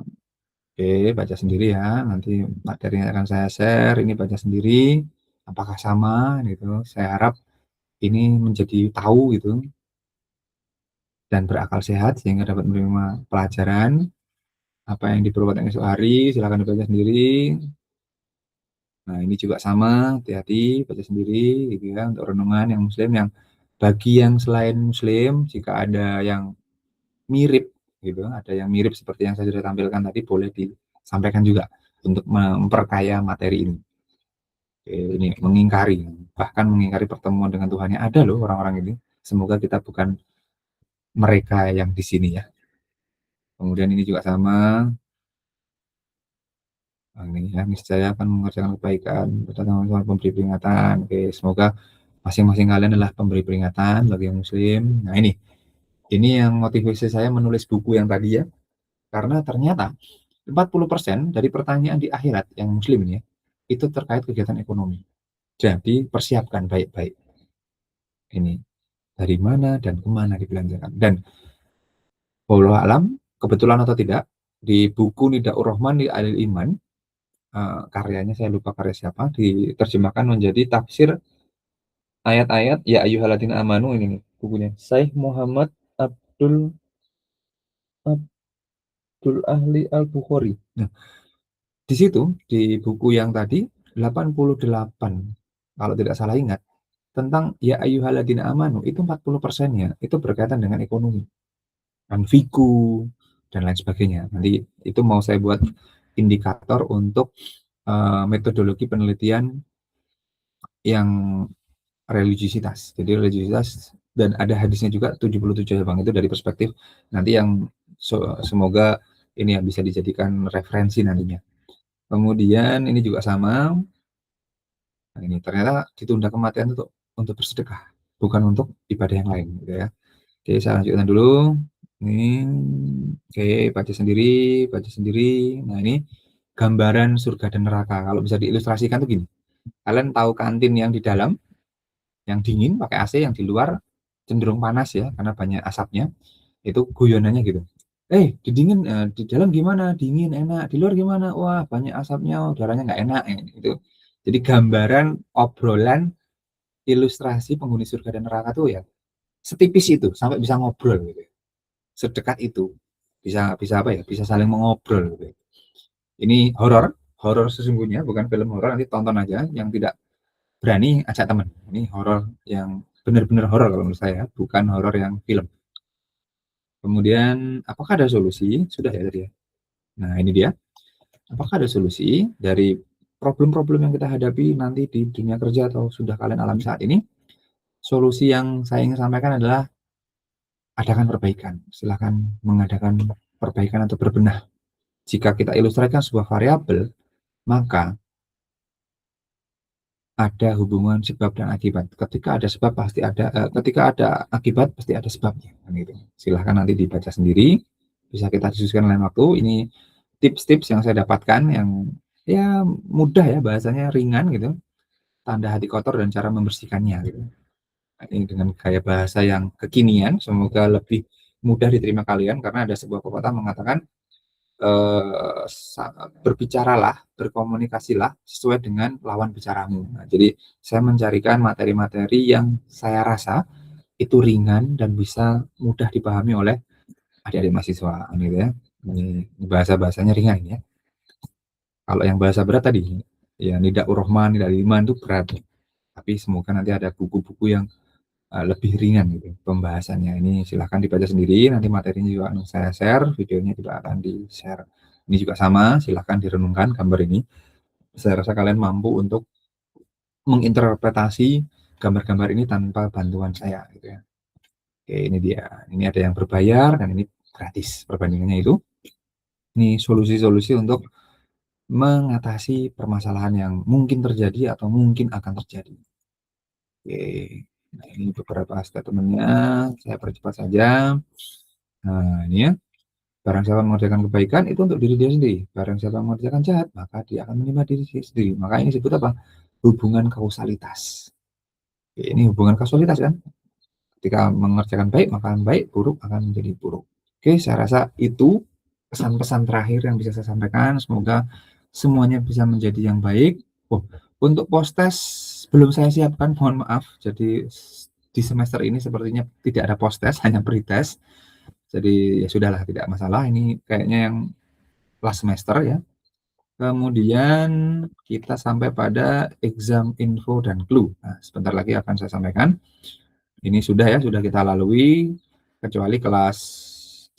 oke, baca sendiri ya. Nanti materinya akan saya share. Ini baca sendiri. Apakah sama gitu? Saya harap ini menjadi tahu gitu dan berakal sehat sehingga dapat menerima pelajaran apa yang diperbuat esok hari. Silahkan dibaca sendiri. Nah, ini juga sama, hati-hati baca sendiri gitu ya untuk renungan yang muslim, yang bagi yang selain muslim jika ada yang mirip gitu, ada yang mirip seperti yang saya sudah tampilkan tadi boleh disampaikan juga untuk memperkaya materi ini. Oke, ini mengingkari, bahkan mengingkari pertemuan dengan Tuhannya ada loh orang-orang ini. Semoga kita bukan mereka yang di sini ya. Kemudian ini juga sama, ini ya, niscaya akan mengerjakan kebaikan, pertama pemberi peringatan. Oke, semoga masing-masing kalian adalah pemberi peringatan bagi yang muslim. Nah, ini yang motivasi saya menulis buku yang tadi ya. Karena ternyata 40% dari pertanyaan di akhirat yang muslim ini ya, itu terkait kegiatan ekonomi. Jadi persiapkan baik-baik ini dari mana dan kemana dibelanjakan. Dan wallahu alam, kebetulan atau tidak, di buku Nidaur Rahman di Alil Iman, karyanya saya lupa karya siapa, diterjemahkan menjadi tafsir ayat-ayat ya ayyuhalladzina amanu, ini nih bukunya Syekh Muhammad Abdul Abdul Ahli Al-Bukhari. Nah, di situ di buku yang tadi 88 kalau tidak salah ingat tentang ya ayyuhalladzina amanu itu 40%-nya itu berkaitan dengan ekonomi, anfiku dan lain sebagainya. Nanti itu mau saya buat indikator untuk metodologi penelitian yang religiositas. Jadi religiositas dan ada hadisnya juga 77 bang, itu dari perspektif nanti yang semoga ini yang bisa dijadikan referensi nantinya. Kemudian ini juga sama. Nah, ini ternyata ditunda kematian untuk bersedekah, bukan untuk ibadah yang lain gitu ya. Oke, saya lanjutkan dulu. Ini oke, baca sendiri, baca sendiri. Nah, ini gambaran surga dan neraka. Kalau bisa diilustrasikan tuh gini. Kalian tahu kantin yang di dalam yang dingin pakai AC, yang di luar cenderung panas ya karena banyak asapnya. Itu guyonannya gitu. Di dingin, di dalam gimana? Dingin, enak. Di luar gimana? Wah, banyak asapnya, udaranya nggak enak. Itu. Jadi gambaran obrolan ilustrasi penghuni surga dan neraka tuh ya setipis itu sampai bisa ngobrol gitu. Sedekat itu bisa bisa apa ya? Bisa saling mengobrol gitu. Ini horor sesungguhnya, bukan film horor, nanti tonton aja. Yang tidak berani ajak teman. Ini horor yang benar-benar horor kalau menurut saya, bukan horor yang film. Kemudian apakah ada solusi? Sudah ya tadi ya. Nah, ini dia. Apakah ada solusi dari problem-problem yang kita hadapi nanti di dunia kerja atau sudah kalian alami saat ini? Solusi yang saya ingin sampaikan adalah adakan perbaikan. Silakan mengadakan perbaikan atau berbenah. Jika kita ilustrasikan sebuah variabel, maka ada hubungan sebab dan akibat. Ketika ada sebab pasti ada, ketika ada akibat pasti ada sebabnya. Gitu. Silahkan nanti dibaca sendiri. Bisa kita diskusikan lain waktu. Ini tips-tips yang saya dapatkan yang ya mudah ya, bahasanya ringan gitu. Tanda hati kotor dan cara membersihkannya gitu. Nah, ini dengan gaya bahasa yang kekinian, semoga lebih mudah diterima kalian karena ada sebuah pepatah mengatakan eh, berbicaralah, berkomunikasilah sesuai dengan lawan bicaramu. Nah, jadi saya mencarikan materi-materi yang saya rasa itu ringan dan bisa mudah dipahami oleh adik-adik mahasiswa, gitu ya. Ini bahasa-bahasanya ringan ya. Kalau yang bahasa berat tadi, ya Nidaur Rahman, Nidaur Iman itu berat. Tapi semoga nanti ada buku-buku yang lebih ringan gitu pembahasannya. Ini silahkan dibaca sendiri, nanti materinya juga akan saya share, videonya juga akan di-share. Ini juga sama, silahkan direnungkan gambar ini. Saya rasa kalian mampu untuk menginterpretasi gambar-gambar ini tanpa bantuan saya gitu ya. Oke, ini dia. Ini ada yang berbayar dan ini gratis perbandingannya itu. Ini solusi-solusi untuk mengatasi permasalahan yang mungkin terjadi atau mungkin akan terjadi. Oke, nah ini beberapa statementnya, saya percepat saja. Nah, ini ya. Barang siapa mengerjakan kebaikan itu untuk diri dia sendiri. Barang siapa mengerjakan jahat, maka dia akan menimpa diri dia sendiri. Maka ini disebut apa? Hubungan kausalitas. Ini hubungan kausalitas kan? Ketika mengerjakan baik, maka akan baik, buruk akan menjadi buruk. Oke, saya rasa itu pesan-pesan terakhir yang bisa saya sampaikan. Semoga semuanya bisa menjadi yang baik. Oh, untuk post-test belum saya siapkan, mohon maaf. Jadi di semester ini sepertinya tidak ada post-test, hanya pre-test. Jadi ya sudahlah, tidak masalah. Ini kayaknya yang last semester ya. Kemudian kita sampai pada exam info dan clue. Nah, sebentar lagi akan saya sampaikan. Ini sudah ya, sudah kita lalui, kecuali kelas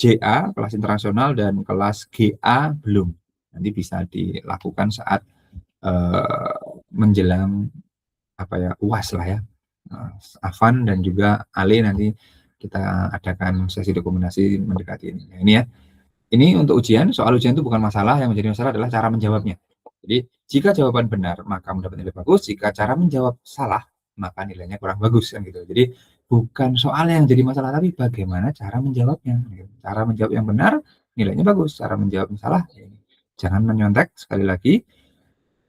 JA, kelas internasional, dan kelas GA belum. Nanti bisa dilakukan saat menjelang apa ya, UAS lah ya. Afan dan juga Ale nanti kita adakan sesi dokumentasi mendekati ini. Nah, ini ya. Ini untuk ujian, soal ujian itu bukan masalah, yang menjadi masalah adalah cara menjawabnya. Jadi, jika jawaban benar, maka mendapat nilai bagus, jika cara menjawab salah, maka nilainya kurang bagus, kan gitu. Jadi, bukan soal yang jadi masalah, tapi bagaimana cara menjawabnya. Cara menjawab yang benar, nilainya bagus. Cara menjawab yang salah, jangan menyontek. Sekali lagi,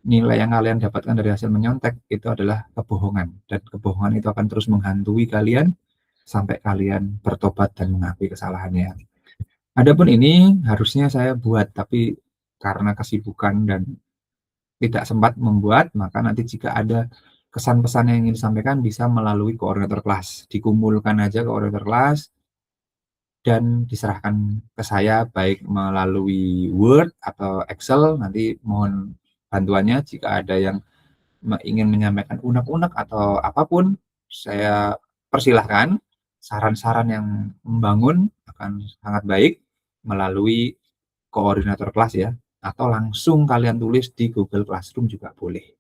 nilai yang kalian dapatkan dari hasil menyontek itu adalah kebohongan. Dan kebohongan itu akan terus menghantui kalian, sampai kalian bertobat dan mengakui kesalahannya. Adapun ini harusnya saya buat, tapi karena kesibukan dan tidak sempat membuat, maka nanti jika ada kesan-pesan yang ingin disampaikan bisa melalui koordinator kelas. Dikumpulkan aja ke koordinator kelas dan diserahkan ke saya baik melalui Word atau Excel. Nanti mohon bantuannya jika ada yang ingin menyampaikan unek-unek atau apapun, saya persilahkan. Saran-saran yang membangun akan sangat baik melalui koordinator kelas ya, atau langsung kalian tulis di Google Classroom juga boleh.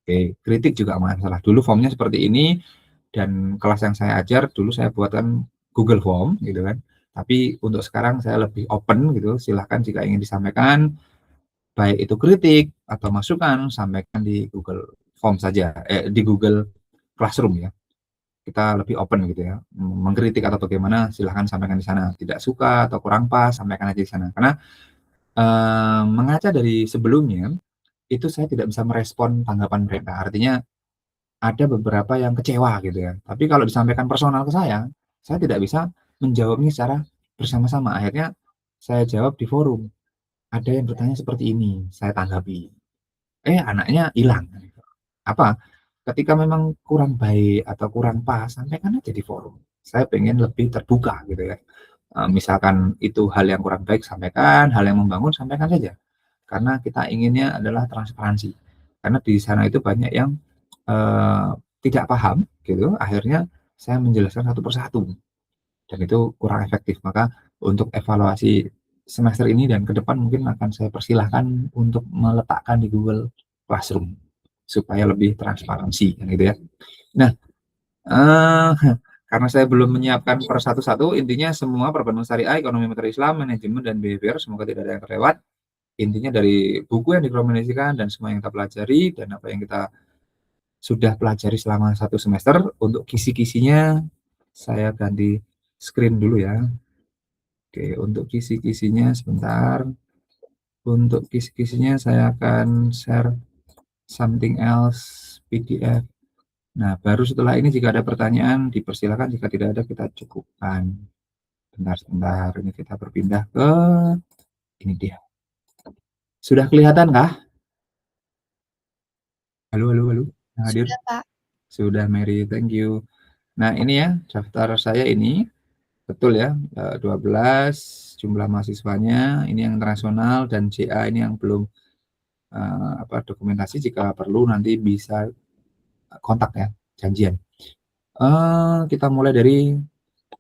Oke, kritik juga masalah. Dulu formnya seperti ini, dan kelas yang saya ajar dulu saya buatkan Google Form gitu kan. Tapi untuk sekarang saya lebih open gitu, silahkan jika ingin disampaikan, baik itu kritik atau masukan, sampaikan di Google Form saja, di Google Classroom ya. Kita lebih open gitu ya, mengkritik atau bagaimana silahkan sampaikan di sana. Tidak suka atau kurang pas, sampaikan aja di sana. Karena mengaca dari sebelumnya, itu saya tidak bisa merespon tanggapan mereka. Artinya ada beberapa yang kecewa gitu ya. Tapi kalau disampaikan personal ke saya tidak bisa menjawabnya secara bersama-sama. Akhirnya saya jawab di forum. Ada yang bertanya seperti ini, saya tanggapi. Anaknya hilang. Apa? Ketika memang kurang baik atau kurang pas, sampaikan aja di forum. Saya pengen lebih terbuka gitu ya. Misalkan itu hal yang kurang baik, sampaikan. Hal yang membangun, sampaikan saja. Karena kita inginnya adalah transparansi. Karena di sana itu banyak yang tidak paham gitu. Akhirnya saya menjelaskan satu persatu. Dan itu kurang efektif. Maka untuk evaluasi semester ini dan ke depan mungkin akan saya persilahkan untuk meletakkan di Google Classroom supaya lebih transparansi kan gitu ya. Nah, karena saya belum menyiapkan per satu-satu, intinya semua perbandingan syariah, ekonomi materi Islam, manajemen dan behavior, semoga tidak ada yang terlewat. Intinya dari buku yang direkomendasikan dan semua yang kita pelajari dan apa yang kita sudah pelajari selama satu semester, untuk kisi-kisinya saya ganti screen dulu ya. Oke, untuk kisi-kisinya sebentar. Untuk kisi-kisinya saya akan share something else PDF. Nah, baru setelah ini jika ada pertanyaan dipersilakan, jika tidak ada kita cukupkan. Bentar, ini kita berpindah ke ini dia. Sudah kelihatan kah? Halo, halo, halo. Yang hadir? Sudah, Pak. Sudah, Mary, thank you. Nah, ini ya daftar saya ini. Betul ya, 12 jumlah mahasiswanya, ini yang internasional, dan CA ini yang belum dokumentasi. Jika perlu nanti bisa kontak ya, janjian. Kita mulai dari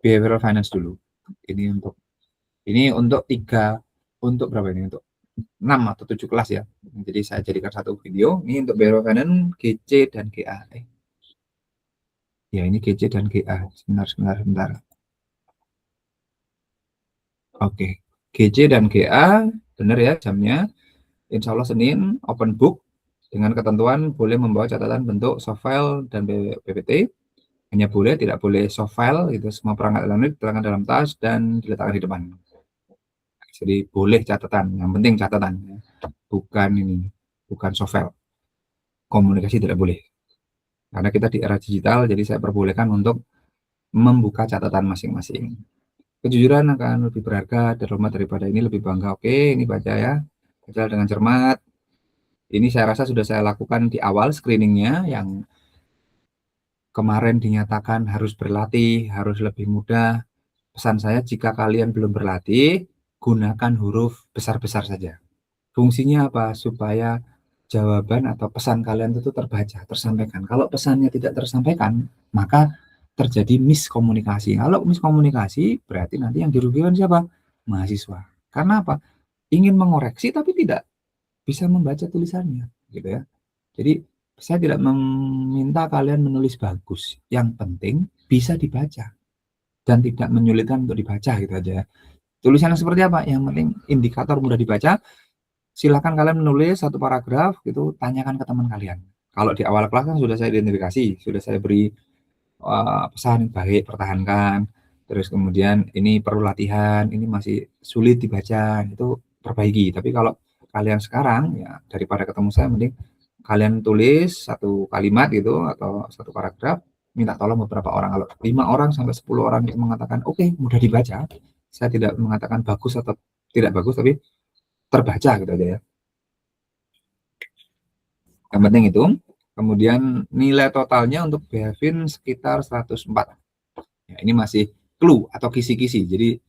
behavioral finance dulu. Ini untuk berapa ini? Untuk 6 atau 7 kelas ya. Jadi saya jadikan satu video. Ini untuk behavioral finance GC dan GA. Ya, ini GC dan GA. Sebentar. Oke, GC dan GA, benar ya jamnya. Insya Allah Senin, open book, dengan ketentuan boleh membawa catatan bentuk soft file dan PPT. Hanya boleh, tidak boleh soft file, itu semua perangkat elektronik diletakkan dalam tas dan diletakkan di depan. Jadi boleh catatan, yang penting catatan, ya. Bukan sovel. Komunikasi tidak boleh. Karena kita di era digital, jadi saya perbolehkan untuk membuka catatan masing-masing. Kejujuran akan lebih berharga dan hormat daripada ini lebih bangga. Oke, ini baca ya. Baca dengan cermat. Ini saya rasa sudah saya lakukan di awal screeningnya, yang kemarin dinyatakan harus berlatih, harus lebih mudah. Pesan saya, jika kalian belum berlatih, gunakan huruf besar-besar saja. Fungsinya apa? Supaya jawaban atau pesan kalian itu terbaca, tersampaikan. Kalau pesannya tidak tersampaikan, maka terjadi miskomunikasi. Kalau miskomunikasi, berarti nanti yang dirugikan siapa? Mahasiswa. Karena apa? Ingin mengoreksi tapi tidak bisa membaca tulisannya, gitu ya. Jadi saya tidak meminta kalian menulis bagus. Yang penting bisa dibaca dan tidak menyulitkan untuk dibaca, gitu aja ya. Tulisannya seperti apa? Yang penting indikator mudah dibaca. Silakan kalian menulis satu paragraf gitu, tanyakan ke teman kalian. Kalau di awal kelas kan sudah saya identifikasi, sudah saya beri pesan baik, pertahankan. Terus kemudian ini perlu latihan, ini masih sulit dibaca, itu perbaiki. Tapi kalau kalian sekarang ya daripada ketemu saya, mending kalian tulis satu kalimat gitu atau satu paragraf, minta tolong beberapa orang. Kalau 5 orang sampai 10 orang yang mengatakan oke, mudah dibaca, saya tidak mengatakan bagus atau tidak bagus, tapi terbaca gitu aja ya. Yang penting itu. Kemudian nilai totalnya untuk Bevin sekitar 104. Ya, ini masih clue atau kisi-kisi. Jadi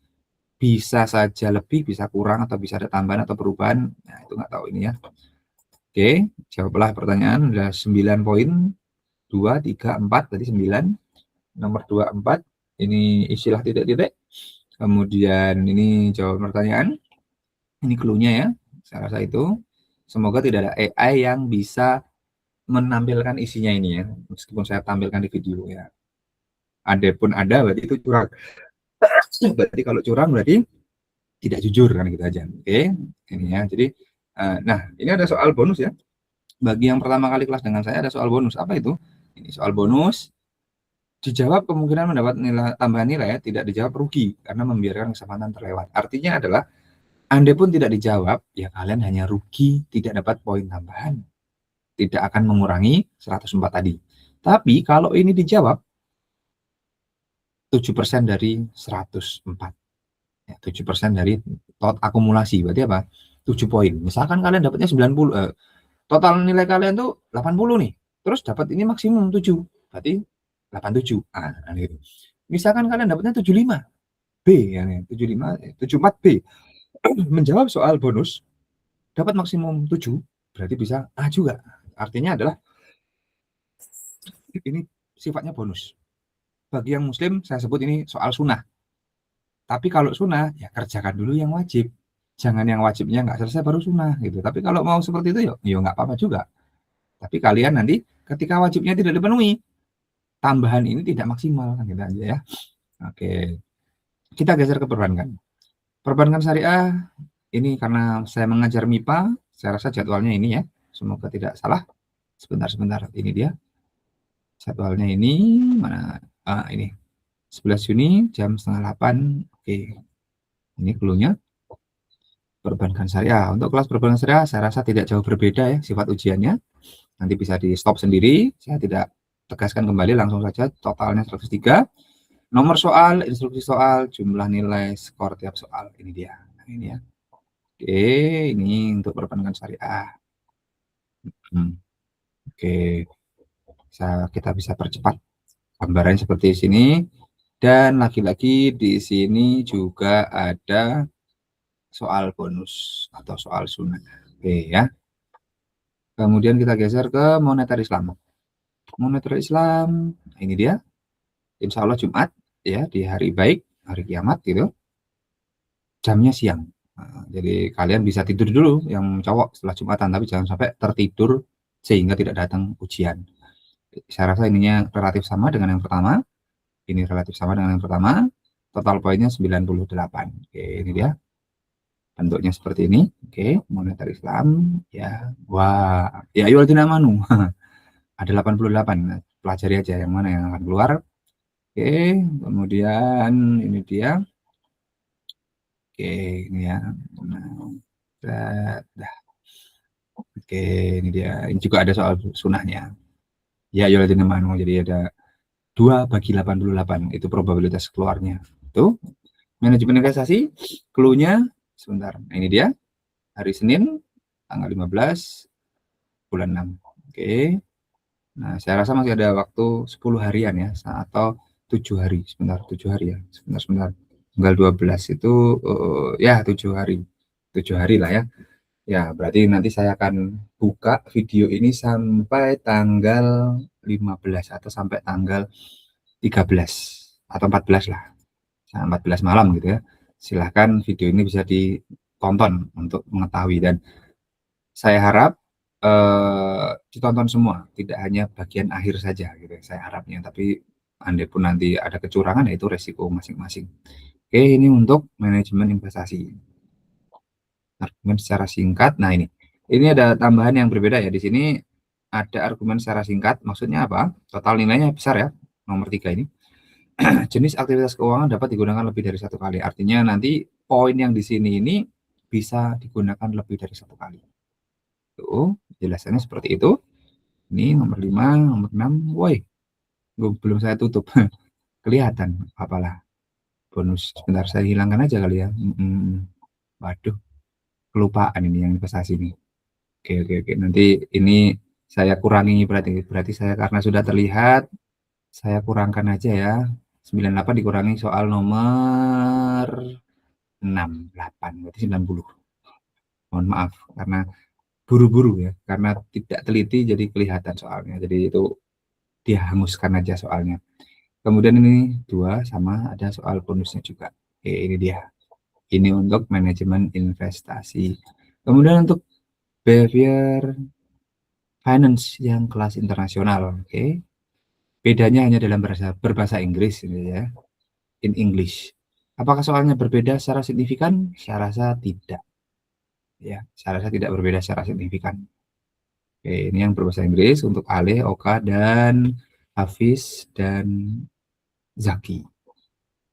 bisa saja lebih, bisa kurang, atau bisa ada tambahan atau perubahan. Nah, itu nggak tahu ini ya. Oke, jawablah pertanyaan. Ada 9 poin. 2, 3, 4. Tadi 9. Nomor 2, 4. Ini istilah titik-titik. Kemudian ini jawaban pertanyaan. Ini clue-nya ya. Saya rasa itu. Semoga tidak ada AI yang bisa menampilkan isinya ini ya, meskipun saya tampilkan di video ya. Ada pun ada, berarti itu curang. Berarti kalau curang berarti tidak jujur kan, gitu aja. Oke, ini ya. Jadi, nah ini ada soal bonus ya. Bagi yang pertama kali kelas dengan saya ada soal bonus. Apa itu? Ini soal bonus. Dijawab kemungkinan mendapat nilai tambahan nilai, tidak dijawab rugi karena membiarkan kesempatan terlewat. Artinya adalah andai pun tidak dijawab, ya kalian hanya rugi, tidak dapat poin tambahan. Tidak akan mengurangi 104 tadi. Tapi kalau ini dijawab, 7% dari 104. Ya, 7% dari total akumulasi. Berarti apa? 7 poin. Misalkan kalian dapatnya 90, total nilai kalian tuh 80 nih. Terus dapat ini maksimum 7. Berarti 87. Gitu. Misalkan kalian dapatnya 75. B ya, 75, 74 B. Menjawab soal bonus dapat maksimum 7, berarti bisa A juga. Artinya adalah ini sifatnya bonus. Bagi yang muslim saya sebut ini soal sunnah. Tapi kalau sunnah ya kerjakan dulu yang wajib. Jangan yang wajibnya nggak selesai baru sunnah gitu. Tapi kalau mau seperti itu ya nggak apa-apa juga. Tapi kalian nanti ketika wajibnya tidak dipenuhi, tambahan ini tidak maksimal kan, gitu aja ya. Oke. Kita geser ke perbankan. Perbankan syariah ini karena saya mengajar MIPA, saya rasa jadwalnya ini ya. Semoga tidak salah. Sebentar. Ini dia. Jadwalnya ini mana? Ini 11 Juni jam 7:30. Oke. Ini clue-nya. Perbankan syariah. Untuk kelas perbankan syariah saya rasa tidak jauh berbeda ya sifat ujiannya. Nanti bisa di stop sendiri. Saya tidak tegaskan kembali, langsung saja totalnya 103. Nomor soal, instruksi soal, jumlah nilai, skor tiap soal. Ini dia. Nah, ini ya. Oke, ini untuk perbankan syariah. Oke. Kita bisa percepat gambarannya seperti sini. Dan lagi-lagi di sini juga ada soal bonus atau soal sunnah. Oke ya. Kemudian kita geser ke moneter Islam. Moneter Islam, ini dia. Insya Allah Jumat ya, di hari baik, hari kiamat gitu. Jamnya siang. Nah, jadi kalian bisa tidur dulu yang cowok setelah Jumatan, tapi jangan sampai tertidur sehingga tidak datang ujian. Saya rasa ininya relatif sama dengan yang pertama. Ini relatif sama dengan yang pertama. Total poinnya 98. Oke, ini dia. Bentuknya seperti ini. Oke, moneter Islam ya. Wah, ya ayo manu. Ada 88. Nah, pelajari aja yang mana yang akan keluar. Oke, kemudian ini dia. Oke, ini ya. Nah, dah. Oke, ini dia. Ini juga ada soal sunahnya. Ya, Yolatina Manu. Jadi ada 2/88 itu probabilitas keluarnya. Itu manajemen investasi, clue-nya sebentar. Nah, ini dia. Hari Senin tanggal 15 bulan 6. Oke. Nah, saya rasa masih ada waktu 10 harian ya atau 7 hari. Sebentar, 7 hari ya. Sebentar. Tanggal 12 itu ya 7 hari. 7 hari lah ya. Ya, berarti nanti saya akan buka video ini sampai tanggal 15 atau sampai tanggal 13 atau 14 lah. Nah, 14 malam gitu ya. Silahkan video ini bisa ditonton untuk mengetahui dan saya harap ditonton semua, tidak hanya bagian akhir saja gitu ya, saya harapnya. Tapi andai pun nanti ada kecurangan ya itu resiko masing-masing. Oke, ini untuk manajemen investasi. Argumen secara singkat. Nah, ini ada tambahan yang berbeda ya. Di sini ada argumen secara singkat. Maksudnya apa? Total nilainya besar ya. Nomor 3 ini. Jenis aktivitas keuangan dapat digunakan lebih dari satu kali. Artinya nanti poin yang di sini ini bisa digunakan lebih dari satu kali. Tuh, jelasannya seperti itu. Ini nomor 5, nomor 6. Woi, belum saya tutup. Kelihatan apalah. Bonus. Sebentar saya hilangkan aja kali ya. Waduh, kelupaan ini yang investasi ini. Oke. Nanti ini saya kurangi berarti saya karena sudah terlihat saya kurangkan aja ya. 98 dikurangi soal nomor 6, 8 berarti 90. Mohon maaf karena buru-buru ya, karena tidak teliti jadi kelihatan soalnya. Jadi itu dihanguskan aja soalnya. Kemudian ini 2 sama ada soal bonusnya juga. Oke, ini dia. Ini untuk manajemen investasi. Kemudian untuk behavior finance yang kelas internasional. Oke. Bedanya hanya dalam berbahasa Inggris ini ya. In English. Apakah soalnya berbeda secara signifikan? Saya rasa tidak. Ya, saya rasa tidak berbeda secara signifikan. Oke, ini yang berbahasa Inggris untuk Ale, Oka, dan Hafiz dan Zaki.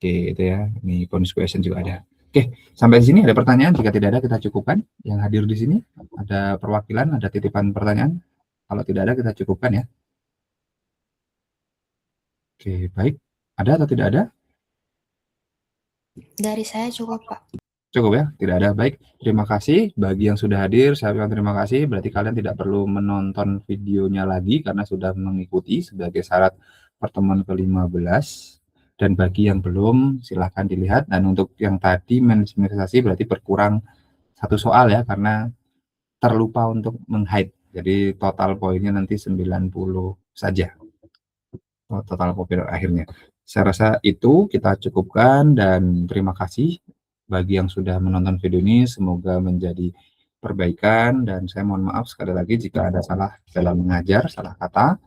Oke, itu ya. Ini bonus question juga ada. Oke, sampai di sini ada pertanyaan. Jika tidak ada, kita cukupkan. Yang hadir di sini ada perwakilan, ada titipan pertanyaan. Kalau tidak ada, kita cukupkan ya. Oke, baik. Ada atau tidak ada? Dari saya cukup, Pak. Cukup ya? Tidak ada. Baik, terima kasih bagi yang sudah hadir. Saya ucapkan terima kasih. Berarti kalian tidak perlu menonton videonya lagi karena sudah mengikuti sebagai syarat pertemuan ke-15. Dan bagi yang belum, silahkan dilihat. Dan untuk yang tadi manajemen investasi berarti berkurang 1 soal ya karena terlupa untuk meng-hide. Jadi total poinnya nanti 90 saja. Total poin akhirnya. Saya rasa itu kita cukupkan dan terima kasih bagi yang sudah menonton video ini. Semoga menjadi perbaikan dan saya mohon maaf sekali lagi jika ada salah dalam mengajar, salah kata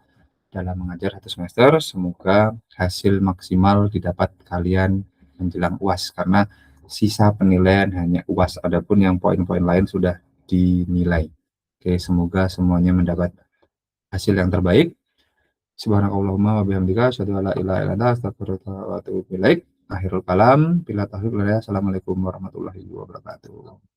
dalam mengajar 1 semester. Semoga hasil maksimal didapat kalian menjelang UAS karena sisa penilaian hanya UAS, adapun yang poin-poin lain sudah dinilai. Oke, semoga semuanya mendapat hasil yang terbaik. Subhanakallahumma wa bihamdika asyhadu an la ilaha illa anta astaghfiruka wa atubu ilaik. Akhirul kalam, bila taufiq hidayah. Assalamualaikum warahmatullahi wabarakatuh.